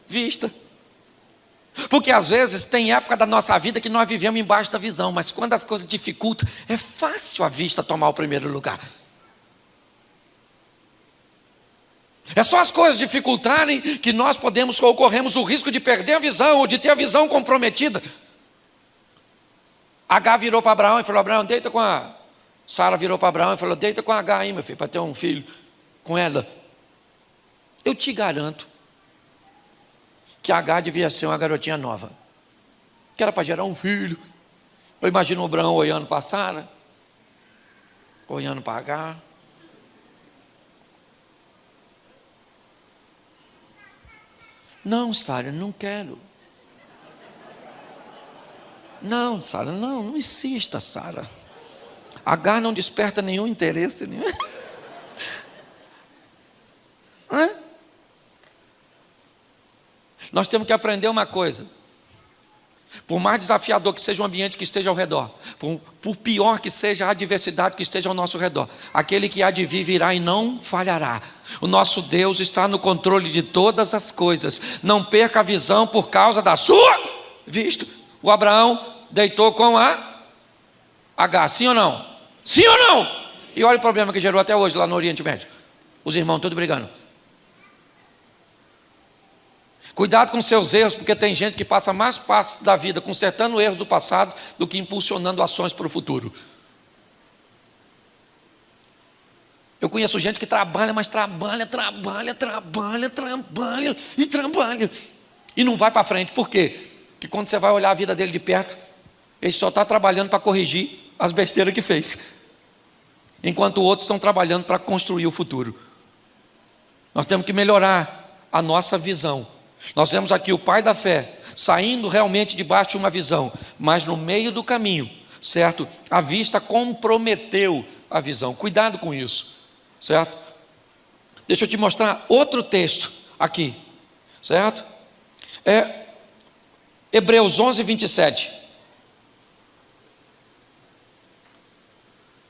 Vista. Porque às vezes tem época da nossa vida que nós vivemos embaixo da visão, mas quando as coisas dificultam, é fácil a vista tomar o primeiro lugar. É só as coisas dificultarem que nós podemos ou corremos o risco de perder a visão ou de ter a visão comprometida. Agar virou para Abraão e falou, Abraão, deita com a... Sara virou para Abraão e falou, deita com a Agar aí, meu filho, para ter um filho com ela. Eu te garanto que a Agar devia ser uma garotinha nova, que era para gerar um filho. Eu imagino o Abraão olhando para Sara, olhando para Agar. Não, Sara, não quero. Não, Sara, não insista, Sara. Agar não desperta nenhum interesse. Hã? Nós temos que aprender uma coisa. Por mais desafiador que seja o ambiente que esteja ao redor, por pior que seja a adversidade que esteja ao nosso redor, aquele que há de vir virá e não falhará. O nosso Deus está no controle de todas as coisas. Não perca a visão por causa da sua vista. O Abraão deitou com a Agar, sim ou não? Sim ou não? E olha o problema que gerou até hoje lá no Oriente Médio. Os irmãos todos brigando. Cuidado com seus erros, porque tem gente que passa mais parte da vida consertando erros do passado do que impulsionando ações para o futuro. Eu conheço gente que trabalha, mas trabalha e não vai para frente. Por quê? Porque quando você vai olhar a vida dele de perto, ele só está trabalhando para corrigir as besteiras que fez, enquanto outros estão trabalhando para construir o futuro. Nós temos que melhorar a nossa visão. Nós vemos aqui o pai da fé saindo realmente debaixo de uma visão, mas no meio do caminho, certo? A vista comprometeu a visão. Cuidado com isso, certo? Deixa eu te mostrar outro texto aqui, certo? É Hebreus 11, 27.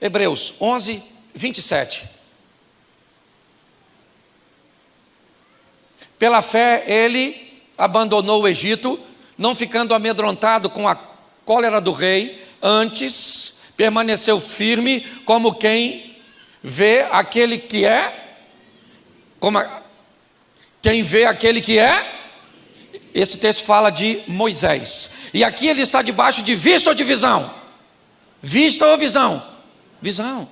Hebreus 11, 27. Pela fé ele abandonou o Egito, não ficando amedrontado com a cólera do rei, antes permaneceu firme como quem vê aquele que é, quem vê aquele que é. Esse texto fala de Moisés, e aqui ele está debaixo de vista ou de visão? Vista ou visão? Visão.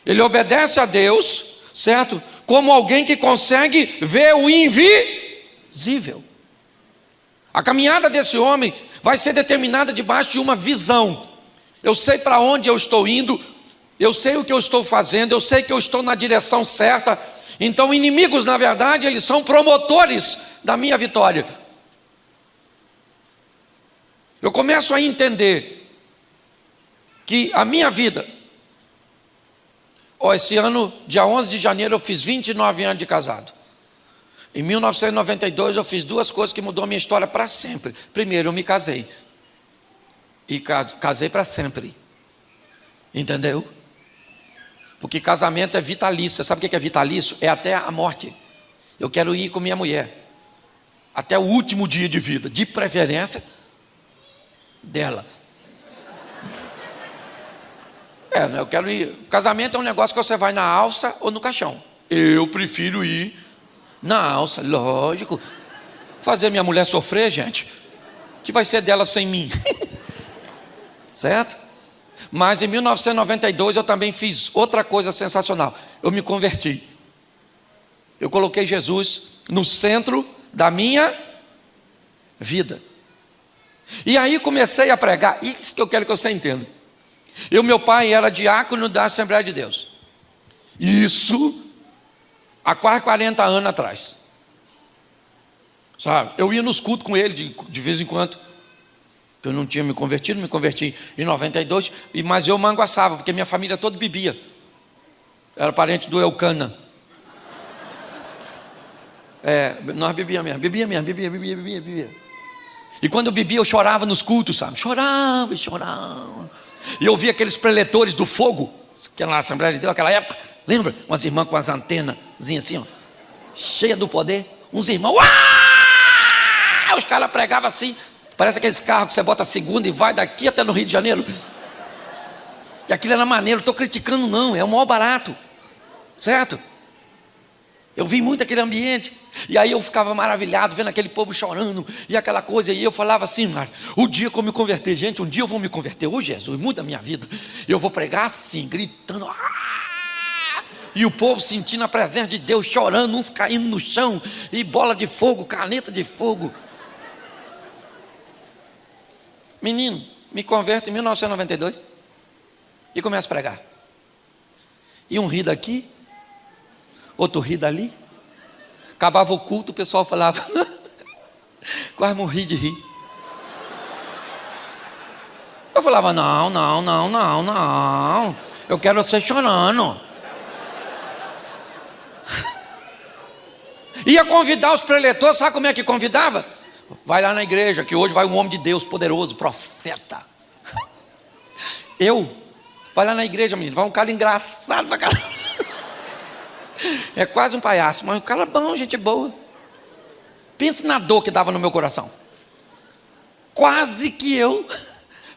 Ele obedece a Deus, certo? Como alguém que consegue ver o invisível. A caminhada desse homem vai ser determinada debaixo de uma visão. Eu sei para onde eu estou indo, eu sei o que eu estou fazendo, eu sei que eu estou na direção certa. Então, inimigos, na verdade, eles são promotores da minha vitória. Eu começo a entender que a minha vida... esse ano, dia 11 de janeiro, eu fiz 29 anos de casado. Em 1992, eu fiz duas coisas que mudou a minha história para sempre. Primeiro, eu me casei. E casei para sempre. Entendeu? Porque casamento é vitalício. Você sabe o que é vitalício? É até a morte. Eu quero ir com minha mulher. Até o último dia de vida. De preferência dela. Eu quero ir. Casamento é um negócio que você vai na alça ou no caixão. Eu prefiro ir na alça, lógico. Fazer minha mulher sofrer, gente, que vai ser dela sem mim. Certo? Mas em 1992 eu também fiz outra coisa sensacional. Eu me converti. Eu coloquei Jesus no centro da minha vida. E aí comecei a pregar. Isso que eu quero que você entenda. Meu pai era diácono da Assembleia de Deus. Isso há quase 40 anos atrás. Sabe? Eu ia nos cultos com ele de vez em quando. Eu não tinha me converti em 92, mas eu manguaçava, porque minha família toda bebia. Era parente do Eucana. Nós bebia. E quando eu bebia, eu chorava nos cultos, sabe? Chorava. E eu via aqueles preletores do fogo, que era na Assembleia de Deus naquela época. Lembra? Umas irmãs com as antenas assim, ó, cheia do poder. Uns irmãos, os caras pregavam assim. Parece aqueles carros que você bota a segunda e vai daqui até no Rio de Janeiro. E aquilo era maneiro, não estou criticando não, é o maior barato. Certo? Eu vi muito aquele ambiente. E aí eu ficava maravilhado vendo aquele povo chorando e aquela coisa. E eu falava assim, mas o dia que eu me converter, gente, um dia eu vou me converter. Ô Jesus, muda a minha vida. Eu vou pregar assim, gritando. E o povo sentindo a presença de Deus, chorando, uns caindo no chão. E bola de fogo, caneta de fogo. Menino, me converto em 1992 e começo a pregar. E um ri daqui, outro ri dali. Acabava o culto, o pessoal falava, quase morri de rir. Eu falava, não, eu quero você chorando. Ia convidar os preletores, sabe como é que convidava? Vai lá na igreja, que hoje vai um homem de Deus poderoso, profeta. Vai lá na igreja, menino, vai um cara engraçado pra caramba. É quase um palhaço, mas um cara bom, gente boa. Pense na dor que dava no meu coração. Quase que eu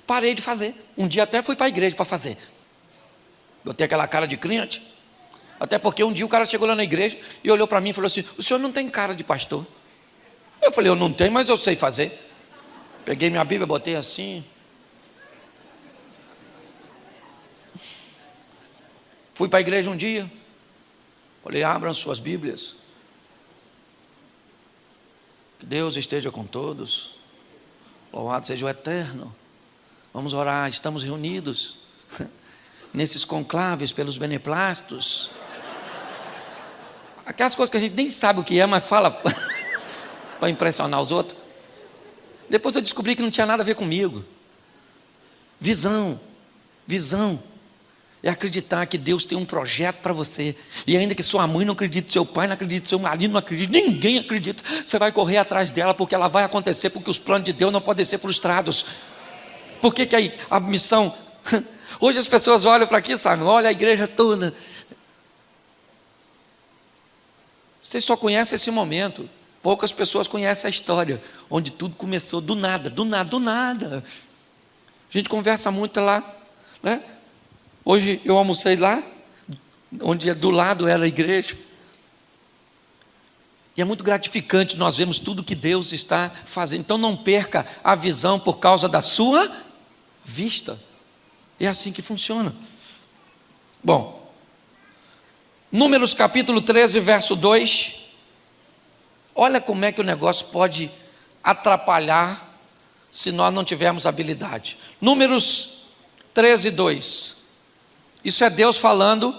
parei de fazer. Um dia até fui para a igreja para fazer. Botei aquela cara de crente. Até porque um dia o cara chegou lá na igreja e olhou para mim e falou assim, o senhor não tem cara de pastor? Eu falei, eu não tenho, mas eu sei fazer. Peguei minha Bíblia, botei assim. Fui para a igreja um dia. Falei, abram suas Bíblias. Que Deus esteja com todos. Louvado seja o Eterno. Vamos orar, estamos reunidos nesses conclaves pelos beneplácitos. Aquelas coisas que a gente nem sabe o que é, mas fala para impressionar os outros. Depois eu descobri que não tinha nada a ver comigo. Visão é acreditar que Deus tem um projeto para você. E ainda que sua mãe não acredite, seu pai não acredite, seu marido não acredite, ninguém acredita, você vai correr atrás dela, porque ela vai acontecer, porque os planos de Deus não podem ser frustrados. Por que que a missão... Hoje as pessoas olham para aqui, sabe? Olha a igreja toda. Vocês só conhecem esse momento. Poucas pessoas conhecem a história, onde tudo começou do nada. A gente conversa muito lá, né? Hoje eu almocei lá, onde do lado era a igreja. E é muito gratificante nós vemos tudo que Deus está fazendo. Então não perca a visão por causa da sua vista. É assim que funciona. Bom, Números capítulo 13, verso 2. Olha como é que o negócio pode atrapalhar se nós não tivermos habilidade. Números 13, 2. Isso é Deus falando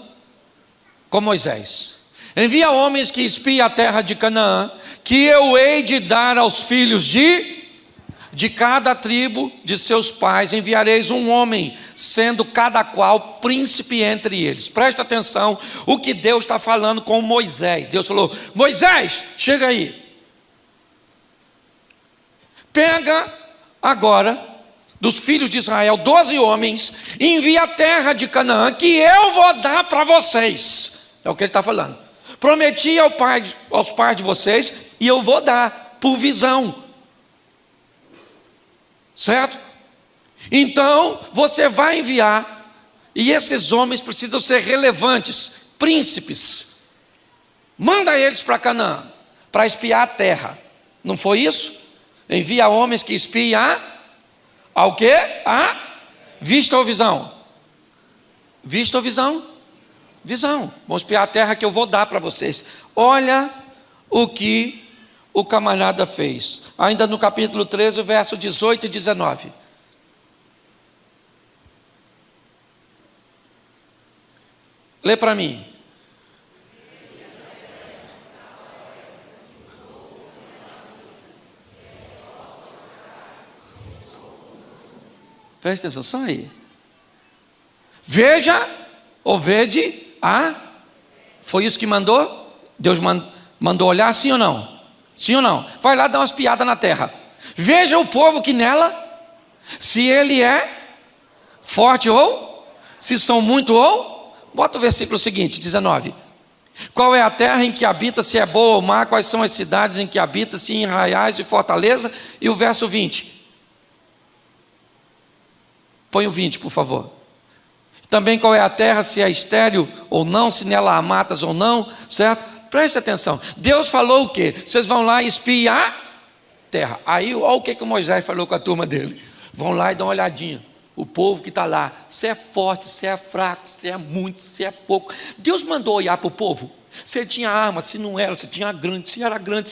com Moisés. Envia homens que espiem a terra de Canaã, que eu hei de dar aos filhos de cada tribo de seus pais, enviareis um homem, sendo cada qual príncipe entre eles. Presta atenção o que Deus está falando com Moisés. Deus falou, Moisés, chega aí. Pega agora dos filhos de Israel 12 homens, e envia a terra de Canaã, que eu vou dar para vocês. É o que ele está falando. Prometi aos pais de vocês, e eu vou dar por visão. Certo? Então, você vai enviar, e esses homens precisam ser relevantes, príncipes. Manda eles para Canaã, para espiar a terra. Não foi isso? Envia homens que espiem ao quê? A vista ou visão? Vista ou visão? Visão. Vamos espiar a terra que eu vou dar para vocês. Olha o que o camarada fez. Ainda no capítulo 13, verso 18 e 19. Lê para mim. Presta atenção, só aí. Veja ou vede a Foi isso que mandou? Deus mandou olhar, sim ou não? Sim ou não? Vai lá dar umas piadas na terra. Veja o povo que nela, se ele é forte ou, se são muito ou. Bota o versículo seguinte, 19. Qual é a terra em que habita, se é boa ou má? Quais são as cidades em que habita, se em arraiais e fortaleza? E o verso 20. Põe o 20, por favor. Também qual é a terra, se é estéril ou não, se nela há matas ou não, certo? Preste atenção. Deus falou o quê? Vocês vão lá espiar a terra. Aí, olha o que Moisés falou com a turma dele. Vão lá e dão uma olhadinha. O povo que está lá, se é forte, se é fraco, se é muito, se é pouco. Deus mandou olhar para o povo. Se ele tinha arma, se não era, se tinha grande, se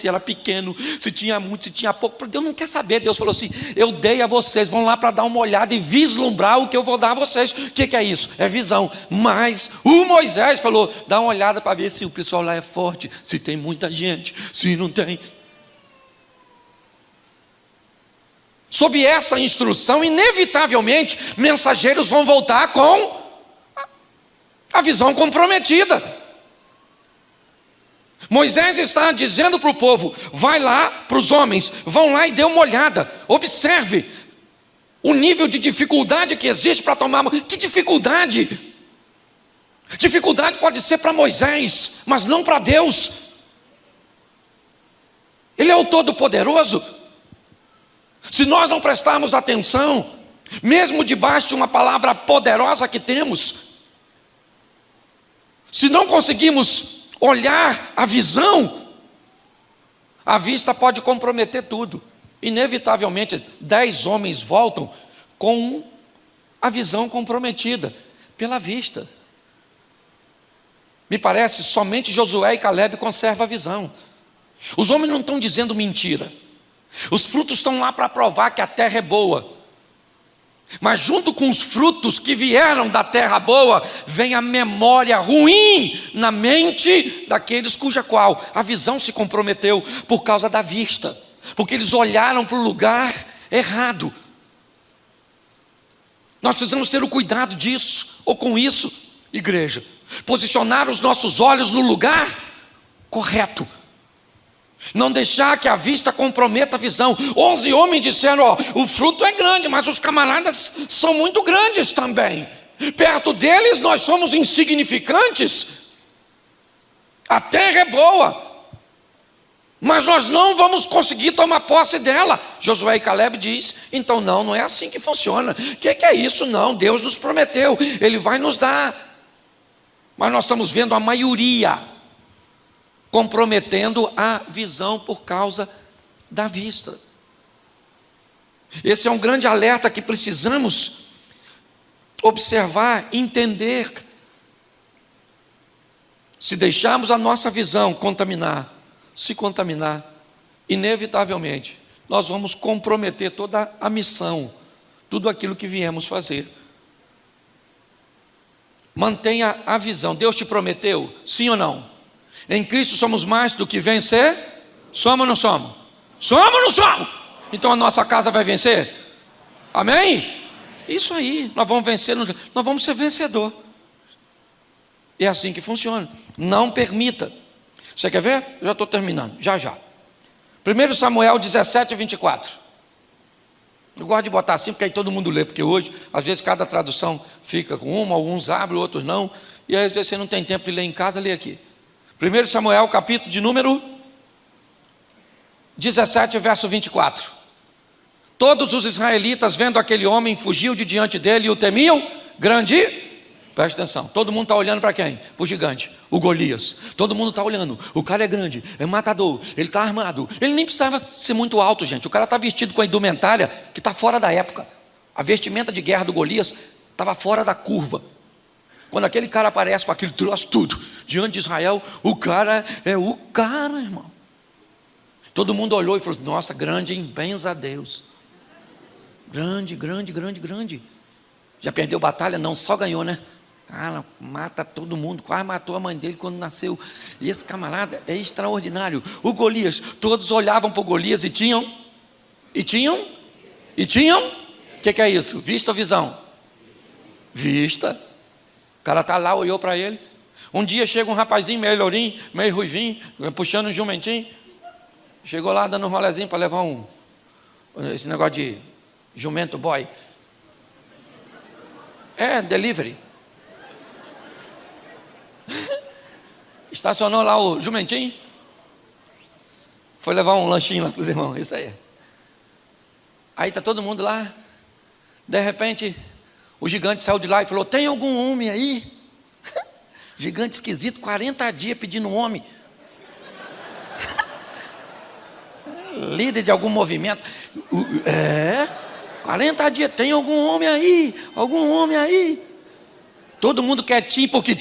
era pequeno, se tinha muito, se tinha pouco. Deus não quer saber. Deus falou assim: eu dei a vocês, vão lá para dar uma olhada e vislumbrar o que eu vou dar a vocês. O que é isso? É visão. Mas o Moisés falou: dá uma olhada para ver se o pessoal lá é forte, se tem muita gente, se não tem. Sob essa instrução, inevitavelmente, mensageiros vão voltar com a visão comprometida. Moisés está dizendo para o povo: vai lá, para os homens, vão lá e dê uma olhada, observe o nível de dificuldade que existe para tomar. Que dificuldade? Dificuldade pode ser para Moisés, mas não para Deus. Ele é o Todo-Poderoso. Se nós não prestarmos atenção, mesmo debaixo de uma palavra poderosa que temos, se não conseguimos olhar a visão, a vista pode comprometer tudo. Inevitavelmente, 10 homens voltam com a visão comprometida pela vista. Me parece, somente Josué e Caleb conservam a visão. Os homens não estão dizendo mentira. Os frutos estão lá para provar que a terra é boa. Mas junto com os frutos que vieram da terra boa, vem a memória ruim na mente daqueles cuja qual a visão se comprometeu por causa da vista, porque eles olharam para o lugar errado. Nós precisamos ter o cuidado disso, ou com isso, igreja, posicionar os nossos olhos no lugar correto. Não deixar que a vista comprometa a visão. 11 homens disseram: ó, o fruto é grande, mas os camaradas são muito grandes também. Perto deles nós somos insignificantes. A terra é boa, mas nós não vamos conseguir tomar posse dela. Josué e Caleb diz: então não é assim que funciona. O que é isso? Não, Deus nos prometeu, Ele vai nos dar. Mas nós estamos vendo a maioria comprometendo a visão por causa da vista. Esse é um grande alerta que precisamos observar, entender. Se deixarmos a nossa visão se contaminar, inevitavelmente, nós vamos comprometer toda a missão, tudo aquilo que viemos fazer. Mantenha a visão. Deus te prometeu, sim ou não? Em Cristo somos mais do que vencer? Somos ou não somos? Somos ou não somos? Então a nossa casa vai vencer? Amém? Isso aí, nós vamos vencer, nós vamos ser vencedor. É assim que funciona. Não permita. Você quer ver? Eu já estou terminando, já. 1 Samuel 17, 24. Eu gosto de botar assim, porque aí todo mundo lê, porque hoje, às vezes cada tradução fica com uma, alguns abrem, outros não, e às vezes você não tem tempo de ler em casa, lê aqui. 1 Samuel, capítulo de número 17, verso 24. Todos os israelitas, vendo aquele homem, fugiam de diante dele e o temiam grande. Preste atenção, todo mundo está olhando para quem? Para o gigante, o Golias. Todo mundo está olhando, o cara é grande, é matador, ele está armado. Ele nem precisava ser muito alto, gente. O cara está vestido com a indumentária que está fora da época. A vestimenta de guerra do Golias estava fora da curva. Quando aquele cara aparece com aquele troço tudo diante de Israel, o cara é o cara, irmão. Todo mundo olhou e falou: nossa, grande, hein? Benza a Deus. Grande. Já perdeu batalha? Não, só ganhou, né? Cara, mata todo mundo, quase matou a mãe dele quando nasceu. E esse camarada é extraordinário. O Golias, todos olhavam para o Golias e tinham? O que é isso? Vista ou visão? Vista. O cara está lá, olhou para ele, Um dia chega um rapazinho meio lourinho, meio ruivinho, puxando um jumentinho. Chegou lá dando um rolezinho para levar esse negócio de jumento boy. Delivery. Estacionou lá o jumentinho. Foi levar um lanchinho lá para os irmãos, isso aí. Aí está todo mundo lá. De repente, o gigante saiu de lá e falou: tem algum homem aí? Gigante esquisito, 40 dias pedindo um homem. Líder de algum movimento. 40 dias, tem algum homem aí? Algum homem aí? Todo mundo quietinho porque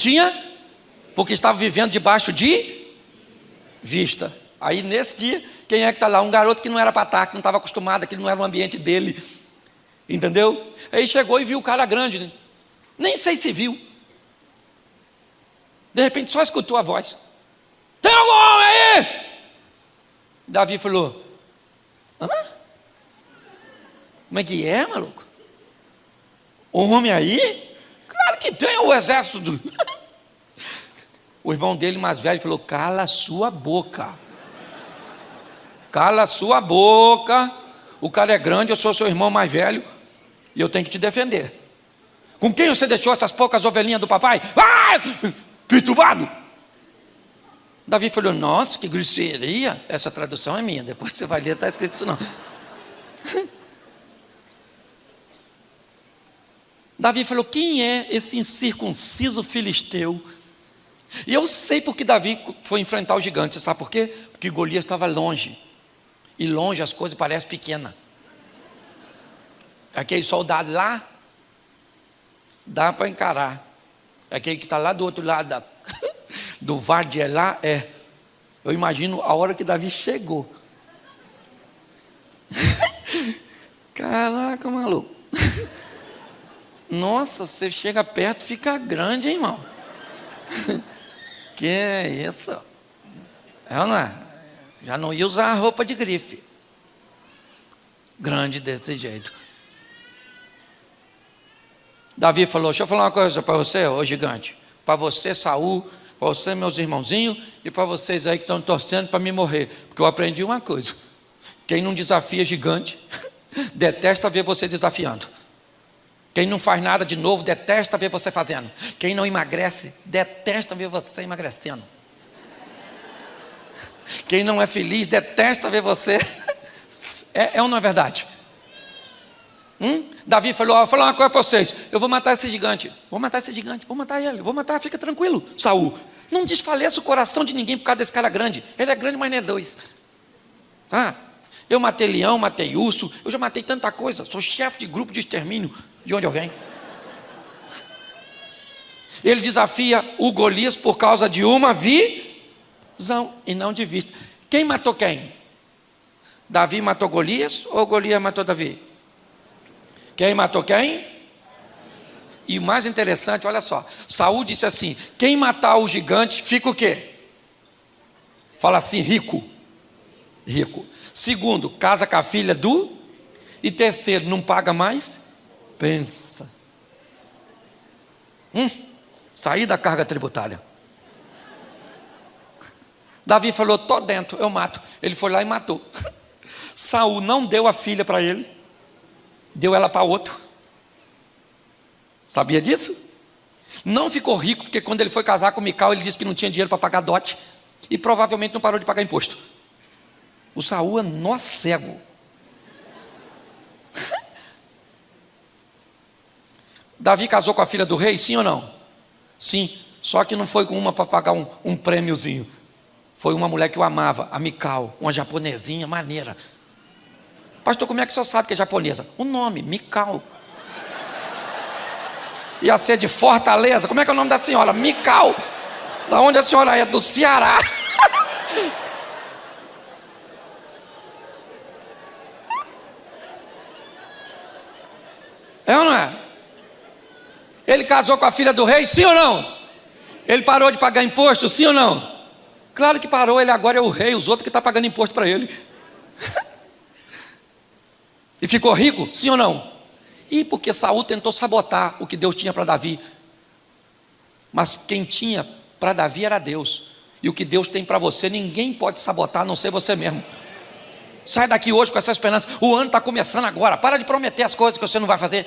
estava vivendo debaixo de vista. Aí nesse dia, quem é que está lá? Um garoto que não era para estar, que não estava acostumado, que não era o ambiente dele. Entendeu? Aí chegou e viu o cara grande, né? Nem sei se viu. De repente só escutou a voz: tem algum homem aí? Davi falou: hã? Como é que é, maluco? Um homem aí? Claro que tem, o exército do... O irmão dele mais velho falou: cala a sua boca. Cala a sua boca. O cara é grande, eu sou seu irmão mais velho e eu tenho que te defender. Com quem você deixou essas poucas ovelhinhas do papai? Perturbado. Davi falou: nossa, que grosseria. Essa tradução é minha, depois você vai ler, está escrito isso não. Davi falou: quem é esse incircunciso filisteu? E eu sei porque Davi foi enfrentar o gigante. Você sabe por quê? Porque Golias estava longe. E longe as coisas parecem pequenas. Aquele soldado lá, dá para encarar. Aquele que está lá do outro lado do vale lá, eu imagino a hora que Davi chegou. Caraca, maluco. Nossa, você chega perto, fica grande, hein, irmão? Que é isso? Não é? Já não ia usar a roupa de grife. Grande desse jeito. Davi falou: deixa eu falar uma coisa para você, ô gigante. Para você, Saul, para você, meus irmãozinhos, e para vocês aí que estão torcendo para me morrer. Porque eu aprendi uma coisa: quem não desafia gigante, detesta ver você desafiando. Quem não faz nada de novo, detesta ver você fazendo. Quem não emagrece, detesta ver você emagrecendo. Quem não é feliz, detesta ver você... ou não é verdade? Davi falou: vou falar uma coisa para vocês. Eu vou matar esse gigante. Vou matar ele. Vou matar, fica tranquilo, Saul. Não desfaleça o coração de ninguém por causa desse cara grande. Ele é grande, mas não é dois. Eu matei leão, matei urso. Eu já matei tanta coisa. Sou chefe de grupo de extermínio. De onde eu venho? Ele desafia o Golias por causa de uma visão e não de vista. Quem matou quem? Davi matou Golias ou Golias matou Davi? Quem matou quem? E o mais interessante, olha só, Saul disse assim: quem matar o gigante fica o quê? Fala assim: rico. Segundo, casa com a filha do. E terceiro, não paga mais. Pensa. Sair da carga tributária. Davi falou: tô dentro, eu mato. Ele foi lá e matou. Saul não deu a filha para ele, deu ela para outro. Sabia disso? Não ficou rico, porque quando ele foi casar com Mical, ele disse que não tinha dinheiro para pagar dote. E provavelmente não parou de pagar imposto. O Saul é nó cego. Davi casou com a filha do rei, sim ou não? Sim, só que não foi com uma para pagar um prêmiozinho. Foi uma mulher que eu amava, a Mical, uma japonesinha maneira. Pastor, como é que o senhor sabe que é japonesa? O nome, Mical. Ia ser de Fortaleza. Como é que é o nome da senhora? Mical. Da onde a senhora é? Do Ceará. É ou não é? Ele casou com a filha do rei, sim ou não? Ele parou de pagar imposto, sim ou não? Claro que parou, ele agora é o rei, os outros que estão pagando imposto para ele. E ficou rico, sim ou não? E porque Saul tentou sabotar o que Deus tinha para Davi. Mas quem tinha Para Davi era Deus. E o que Deus tem para você, ninguém pode sabotar, a não ser você mesmo. Sai daqui hoje com essa esperança. O ano está começando agora. Para de prometer as coisas que você não vai fazer.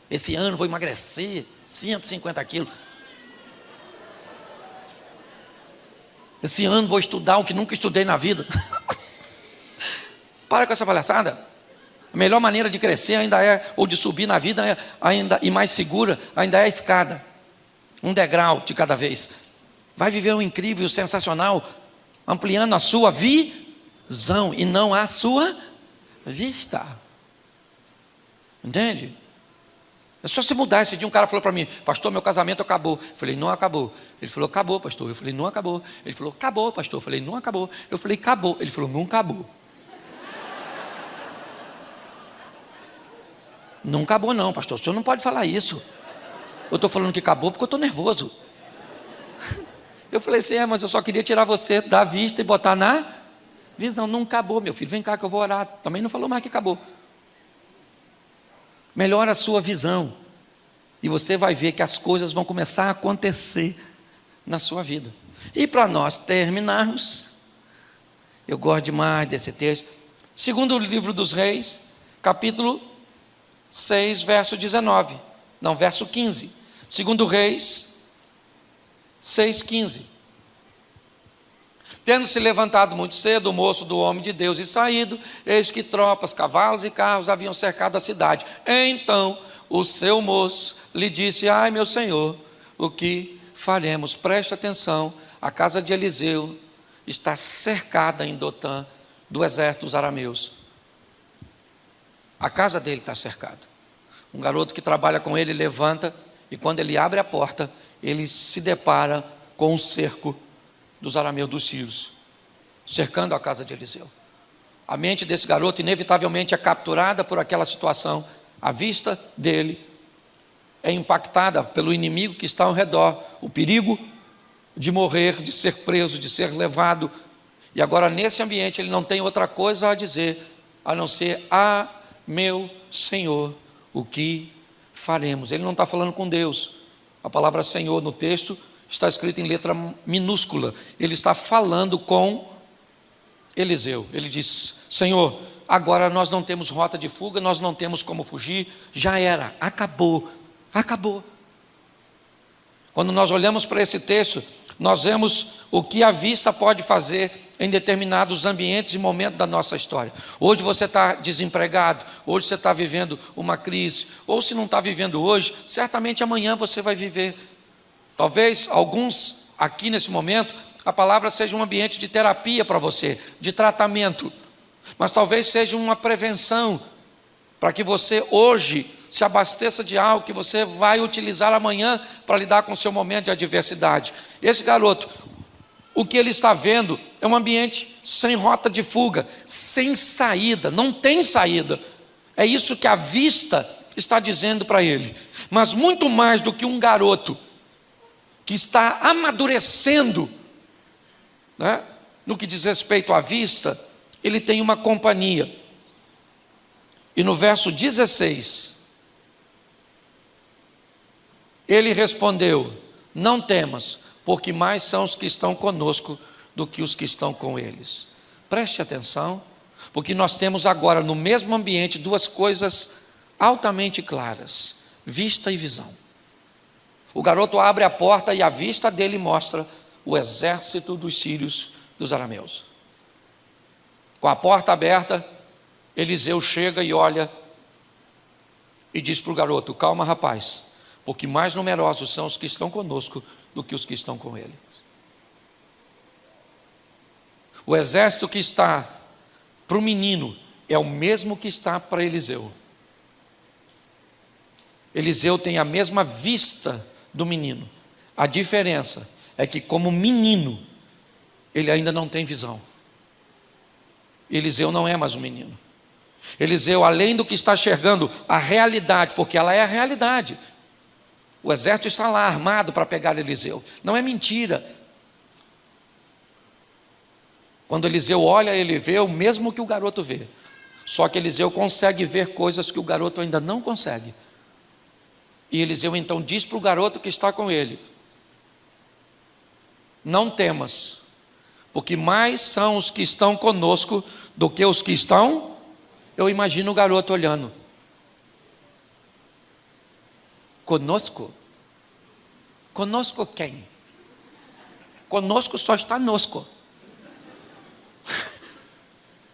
Esse ano vou emagrecer 150 quilos. Esse ano vou estudar o que nunca estudei na vida. Para com essa palhaçada. A melhor maneira de crescer ainda é, ou de subir na vida ainda, e mais segura, ainda é a escada. Um degrau de cada vez. Vai viver um incrível, sensacional, ampliando a sua visão e não a sua vista. Entende? É só você mudar. Esse dia um cara falou para mim: pastor, meu casamento acabou. Eu falei: não acabou. Ele falou: acabou, pastor. Eu falei: não acabou. Ele falou: acabou, pastor. Eu falei: não acabou. Eu falei: acabou. Ele falou: não acabou. Não acabou não, pastor. O senhor não pode falar isso. Eu estou falando que acabou porque eu estou nervoso. Eu falei assim: mas eu só queria tirar você da vista e botar na visão. Não acabou, meu filho. Vem cá que eu vou orar. Também não falou mais que acabou. Melhora a sua visão. E você vai ver que as coisas vão começar a acontecer na sua vida. E para nós terminarmos, eu gosto demais desse texto. Segundo o livro dos Reis, capítulo 6, verso 19. Não, verso 15. Segundo Reis 6,15. Tendo se levantado muito cedo o moço do homem de Deus e saído, eis que tropas, cavalos e carros haviam cercado a cidade. Então o seu moço lhe disse: ai, meu senhor, o que faremos? Preste atenção, a casa de Eliseu está cercada em Dotã do exército dos arameus. A casa dele está cercada. Um garoto que trabalha com ele levanta, e quando ele abre a porta, ele se depara com um cerco dos arameus, dos sírios, cercando a casa de Eliseu. A mente desse garoto inevitavelmente é capturada por aquela situação. A vista dele é impactada pelo inimigo que está ao redor, o perigo de morrer, de ser preso, de ser levado. E agora nesse ambiente ele não tem outra coisa a dizer a não ser: ah, meu Senhor, o que faremos? Ele não está falando com Deus. A palavra Senhor no texto está escrita em letra minúscula. Ele está falando com Eliseu. Ele diz: Senhor, agora nós não temos rota de fuga, nós não temos como fugir, já era, acabou, acabou. Quando nós olhamos para esse texto, nós vemos o que a vista pode fazer em determinados ambientes e momentos da nossa história. Hoje você está desempregado, hoje você está vivendo uma crise, ou se não está vivendo hoje, certamente amanhã você vai viver. Talvez alguns aqui nesse momento, a palavra seja um ambiente de terapia para você, de tratamento, mas talvez seja uma prevenção, para que você hoje se abasteça de algo que você vai utilizar amanhã para lidar com o seu momento de adversidade. Esse garoto, o que ele está vendo é um ambiente sem rota de fuga, sem saída, não tem saída. É isso que a vista está dizendo para ele. Mas muito mais do que um garoto que está amadurecendo, né, no que diz respeito à vista, ele tem uma companhia. E no verso 16, ele respondeu: não temas, porque mais são os que estão conosco do que os que estão com eles. Preste atenção, porque nós temos agora no mesmo ambiente duas coisas altamente claras: vista e visão. O garoto abre a porta e a vista dele mostra o exército dos sírios, dos arameus. Com a porta aberta, Eliseu chega e olha e diz para o garoto: calma, rapaz, porque mais numerosos são os que estão conosco do que os que estão com ele. O exército que está para o menino é o mesmo que está para Eliseu. Eliseu tem a mesma vista do menino. A diferença é que, como menino, ele ainda não tem visão. Eliseu não é mais um menino. Eliseu, além do que está enxergando a realidade, porque ela é a realidade. O exército está lá armado para pegar Eliseu. Não é mentira. Quando Eliseu olha, ele vê o mesmo que o garoto vê. Só que Eliseu consegue ver coisas que o garoto ainda não consegue. E Eliseu então diz para o garoto que está com ele: não temas, porque mais são os que estão conosco do que os que estão. Eu imagino o garoto olhando. Conosco? Conosco quem? Conosco só está nosco.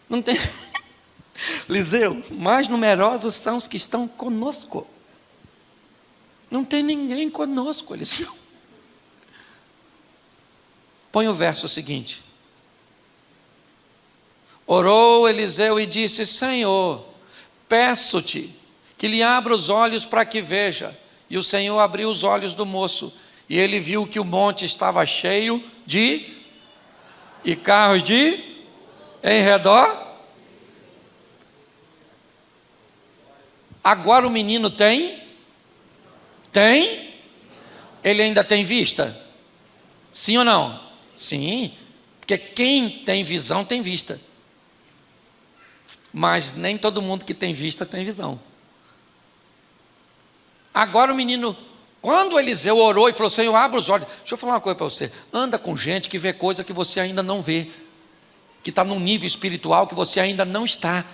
Não tem. Liseu, mais numerosos são os que estão conosco. Não tem ninguém conosco, Eliseu. Põe o verso seguinte. Orou Eliseu e disse: Senhor, peço-te que lhe abra os olhos para que veja. E o Senhor abriu os olhos do moço, e ele viu que o monte estava cheio de e carros em redor. Agora o menino tem? Ele ainda tem vista? Sim ou não? Sim, porque quem tem visão tem vista. Mas nem todo mundo que tem vista tem visão. Agora o menino, quando Eliseu orou e falou: Senhor, abre os olhos. Deixa eu falar uma coisa para você. Anda com gente que vê coisa que você ainda não vê, que está num nível espiritual que você ainda não está.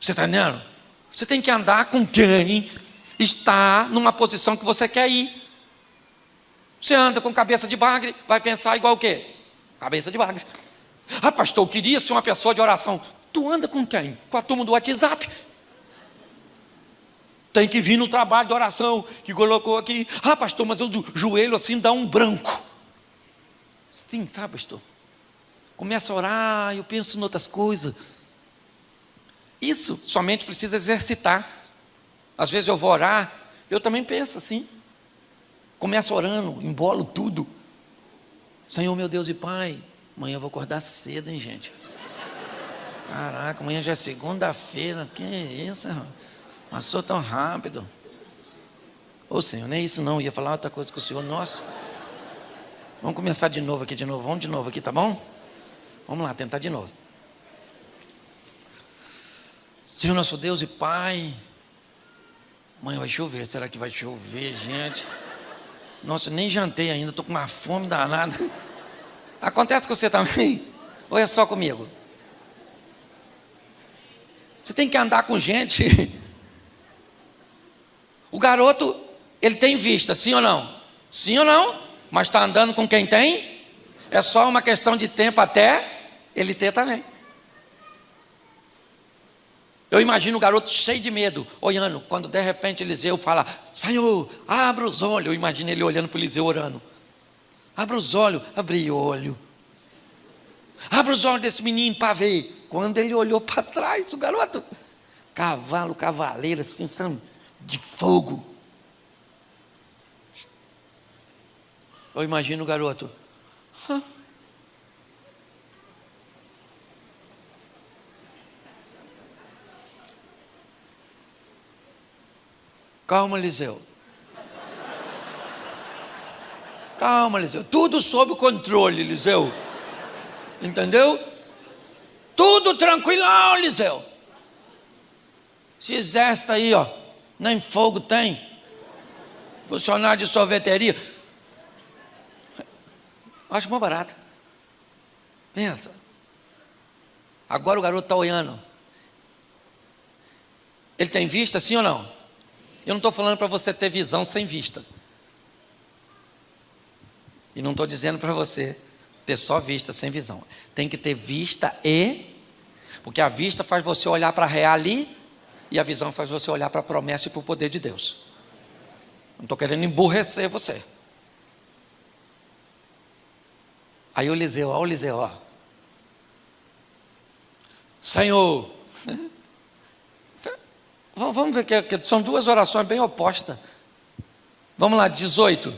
Você está entendendo? Você tem que andar com quem está numa posição que você quer ir. Você anda com cabeça de bagre, vai pensar igual o quê? Cabeça de bagre. Ah, pastor, eu queria ser uma pessoa de oração. Tu anda com quem? Com a turma do WhatsApp. Tem que vir no trabalho de oração que colocou aqui. Ah, pastor, mas o joelho assim dá um branco. Sim, sabe, pastor? Começa a orar, eu penso em outras coisas. Isso somente precisa exercitar. Às vezes eu vou orar, eu também penso assim. Começo orando, embolo tudo. Senhor, meu Deus e Pai, amanhã eu vou acordar cedo, hein, gente? Caraca, amanhã já é segunda-feira. Que isso, irmão? Passou tão rápido. Ô Senhor, não é isso não, eu ia falar outra coisa com o Senhor. Nossa, vamos começar de novo aqui, vamos de novo aqui, tá bom? Vamos lá, tentar de novo. Senhor nosso Deus e Pai, amanhã vai chover, será que vai chover, gente? Nossa, nem jantei ainda, estou com uma fome danada. Acontece com você também? Ou é só comigo? Você tem que andar com gente. O garoto, ele tem vista, sim ou não? Sim ou não? Mas está andando com quem tem? É só uma questão de tempo até ele ter também. Eu imagino o garoto cheio de medo, olhando, quando de repente Eliseu fala: Senhor, abra os olhos. Eu imagino ele olhando para Eliseu orando. Abra os olhos, abri o olho. Abra os olhos desse menino para ver. Quando ele olhou para trás, o garoto, cavalo, cavaleiro, assim, sabe, de fogo. Eu imagino o garoto. Calma, Eliseu. Calma, Eliseu. Tudo sob controle, Eliseu. Entendeu? Tudo tranquilão, Eliseu. Esse exército aí, ó, nem fogo tem. Funcionário de sorveteria. Acho mais barato. Pensa. Agora o garoto está olhando. Ele tem vista, sim ou não? Eu não estou falando para você ter visão sem vista. E não estou dizendo para você ter só vista sem visão. Tem que ter vista porque a vista faz você olhar para a real ali, e a visão faz você olhar para a promessa e para o poder de Deus. Não estou querendo emburrecer você. Aí o Eliseu, ó, Senhor, vamos ver que são duas orações bem opostas. Vamos lá, 18.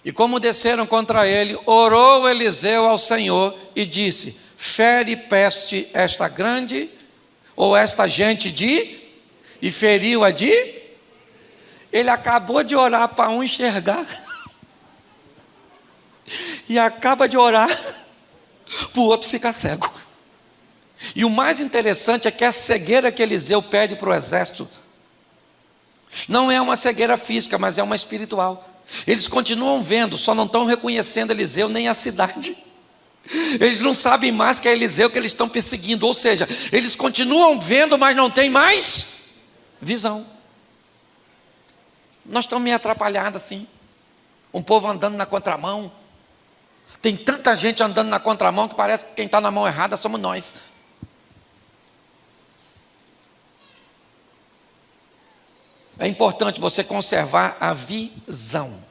E como desceram contra ele, orou Eliseu ao Senhor e disse: fere peste esta grande, ou esta gente e feriu-a Ele acabou de orar para um enxergar, e acaba de orar para o outro ficar cego. E o mais interessante é que a cegueira que Eliseu pede para o exército, Não é uma cegueira física, mas é uma espiritual. Eles continuam vendo, só não estão reconhecendo Eliseu nem a cidade. Eles não sabem mais que é Eliseu que eles estão perseguindo. Ou seja, eles continuam vendo, mas não tem mais visão. Nós estamos meio atrapalhados assim. Um povo andando na contramão. Tem tanta gente andando na contramão que parece que quem está na mão errada somos nós. É importante você conservar a visão.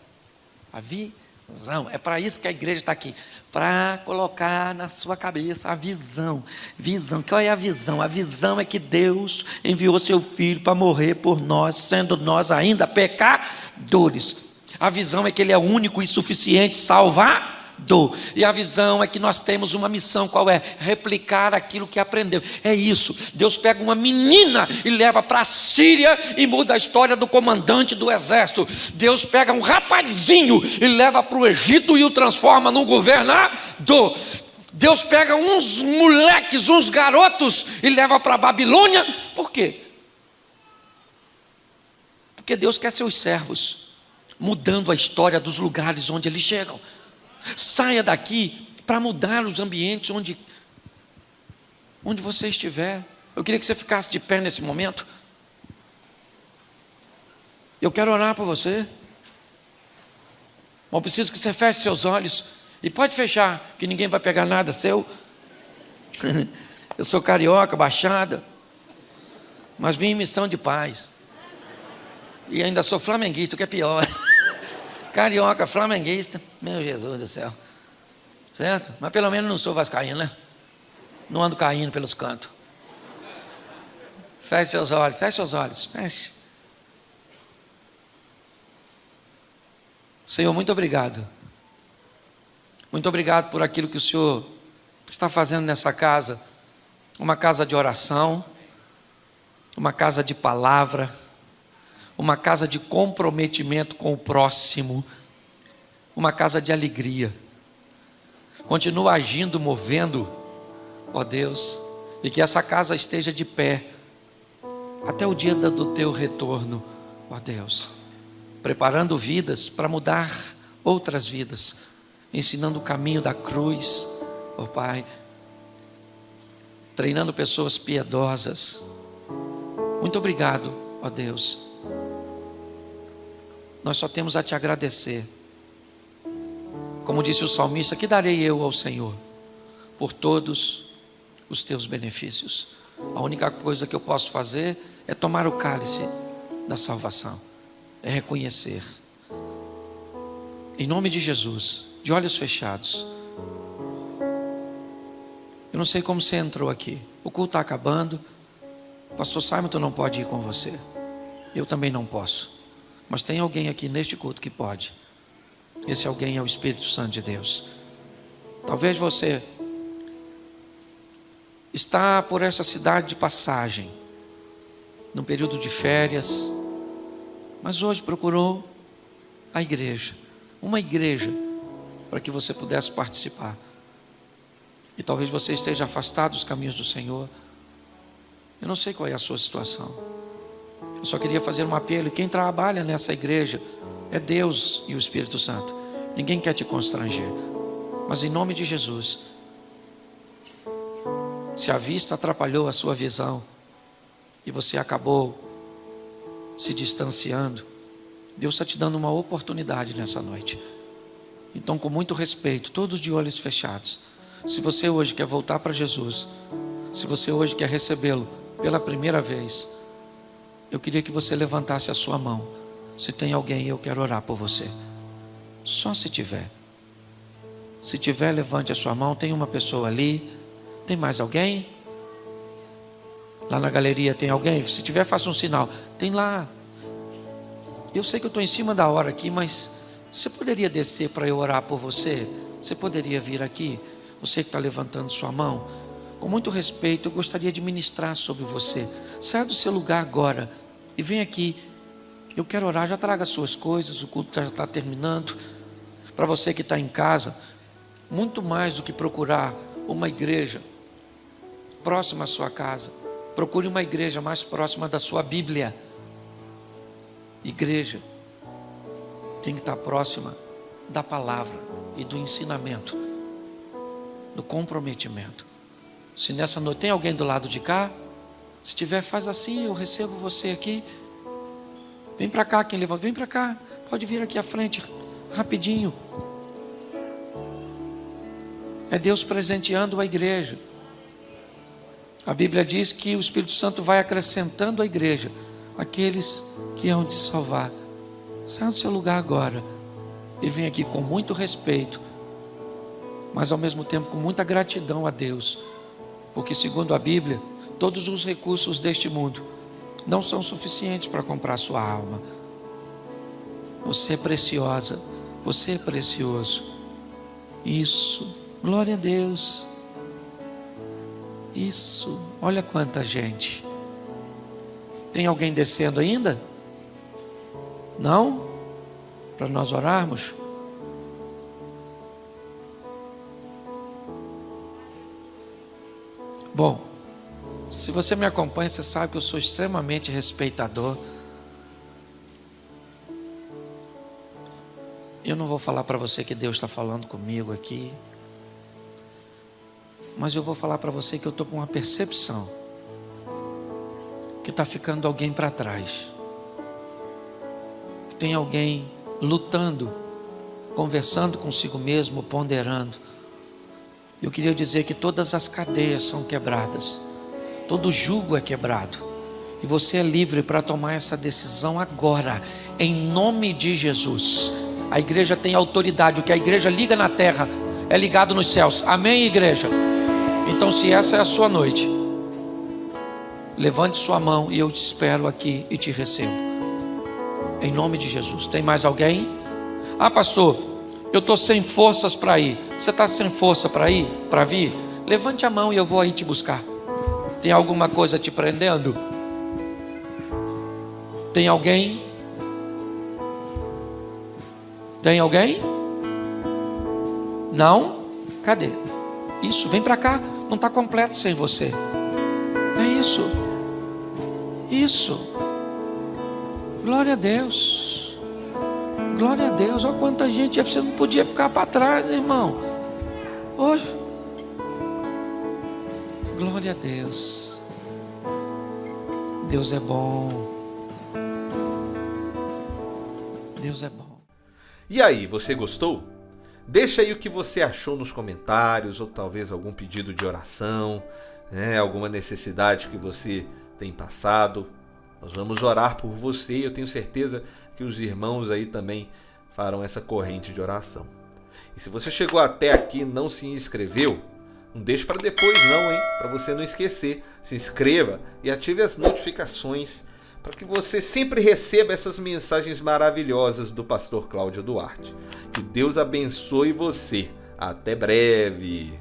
A visão. É para isso que a igreja está aqui. Para colocar na sua cabeça a visão. Visão. Qual é a visão? A visão é que Deus enviou seu Filho para morrer por nós, sendo nós ainda pecadores. A visão é que Ele é único e suficiente Salvador. E a visão é que nós temos uma missão. Qual é? Replicar aquilo que aprendeu. É isso. Deus pega uma menina e leva para a Síria e muda a história do comandante do exército. Deus pega um rapazinho e leva para o Egito e o transforma num governador. Deus pega uns moleques, uns garotos e leva para a Babilônia. Por quê? Porque Deus quer seus servos mudando a história dos lugares onde eles chegam. Saia daqui para mudar os ambientes onde você estiver. Eu queria que você ficasse de pé nesse momento. Eu quero orar por você. Mas eu preciso que você feche seus olhos. E pode fechar, que ninguém vai pegar nada seu. Eu sou carioca, baixada. Mas vim em missão de paz. E ainda sou flamenguista, o que é pior. Carioca, flamenguista, meu Jesus do céu, certo? Mas pelo menos não sou vascaíno, né? Não ando caindo pelos cantos. Feche seus olhos, feche. Senhor, muito obrigado. Muito obrigado por aquilo que o Senhor está fazendo nessa casa. Uma casa de oração, uma casa de palavra, uma casa de comprometimento com o próximo, uma casa de alegria. Continua agindo, movendo, ó Deus, e que essa casa esteja de pé até o dia do teu retorno, ó Deus, preparando vidas para mudar outras vidas, ensinando o caminho da cruz, ó Pai, treinando pessoas piedosas. Muito obrigado, ó Deus. Nós só temos a te agradecer. Como disse o salmista, que darei eu ao Senhor por todos os teus benefícios? A única coisa que eu posso fazer é tomar o cálice da salvação, é reconhecer. Em nome de Jesus, de olhos fechados. Eu não sei como você entrou aqui. O culto está acabando. Pastor Simon não pode ir com você. Eu também não posso. Mas tem alguém aqui neste culto que pode. Esse alguém é o Espírito Santo de Deus. Talvez você está por essa cidade de passagem, num período de férias, mas hoje procurou a igreja, uma igreja, para que você pudesse participar. E talvez você esteja afastado dos caminhos do Senhor. Eu não sei qual é a sua situação. Eu só queria fazer um apelo. Quem trabalha nessa igreja é Deus e o Espírito Santo. Ninguém quer te constranger. Mas em nome de Jesus, se a vista atrapalhou a sua visão e você acabou se distanciando, Deus está te dando uma oportunidade nessa noite. Então, com muito respeito, todos de olhos fechados, se você hoje quer voltar para Jesus, se você hoje quer recebê-lo pela primeira vez, eu queria que você levantasse a sua mão. Se tem alguém, eu quero orar por você. Só se tiver. Se tiver, levante a sua mão. Tem uma pessoa ali. Tem mais alguém? Lá na galeria tem alguém? Se tiver, faça um sinal. Tem lá. Eu sei que eu estou em cima da hora aqui, mas você poderia descer para eu orar por você? Você poderia vir aqui? Você que está levantando sua mão, com muito respeito, eu gostaria de ministrar sobre você. Saia do seu lugar agora e vem aqui. Eu quero orar. Já traga as suas coisas, o culto já está terminando. Para você que está em casa, muito mais do que procurar uma igreja próxima à sua casa, procure uma igreja mais próxima da sua Bíblia. Igreja tem que estar próxima da palavra e do ensinamento, do comprometimento. Se nessa noite tem alguém do lado de cá, se tiver, faz assim, eu recebo você aqui. Vem para cá, quem levanta, vem para cá, pode vir aqui à frente, rapidinho. É Deus presenteando a igreja. A Bíblia diz que o Espírito Santo vai acrescentando à igreja aqueles que hão de salvar. Saia do seu lugar agora e vem aqui com muito respeito, mas ao mesmo tempo com muita gratidão a Deus, porque segundo a Bíblia, todos os recursos deste mundo não são suficientes para comprar sua alma. Você é preciosa, você é precioso. Isso, glória a Deus. Isso, olha quanta gente. Tem alguém descendo ainda? Não? Para nós orarmos? Bom, se você me acompanha, você sabe que eu sou extremamente respeitador. Eu não vou falar para você que Deus está falando comigo aqui, mas eu vou falar para você que eu estou com uma percepção que está ficando alguém para trás, que tem alguém lutando, conversando consigo mesmo, ponderando. Eu queria dizer que todas as cadeias são quebradas, todo jugo é quebrado, e você é livre para tomar essa decisão agora, em nome de Jesus. A igreja tem autoridade, o que a igreja liga na terra é ligado nos céus, amém, igreja? Então, se essa é a sua noite, levante sua mão e eu te espero aqui e te recebo, em nome de Jesus. Tem mais alguém? Ah, pastor, eu estou sem forças para ir. Você está sem força para ir, para vir? Levante a mão e eu vou aí te buscar. Tem alguma coisa te prendendo? Tem alguém? Tem alguém? Não? Cadê? Isso, vem para cá. Não está completo sem você. É isso. Isso. Glória a Deus. Glória a Deus. Olha quanta gente. Você não podia ficar para trás, irmão. Hoje. Glória a Deus. Deus é bom. Deus é bom. E aí, você gostou? Deixa aí o que você achou nos comentários, ou talvez algum pedido de oração, alguma necessidade que você tem passado. Nós vamos orar por você e eu tenho certeza que os irmãos aí também farão essa corrente de oração. E se você chegou até aqui e não se inscreveu, não deixe para depois não, hein? Para você não esquecer. Se inscreva e ative as notificações para que você sempre receba essas mensagens maravilhosas do pastor Cláudio Duarte. Que Deus abençoe você. Até breve.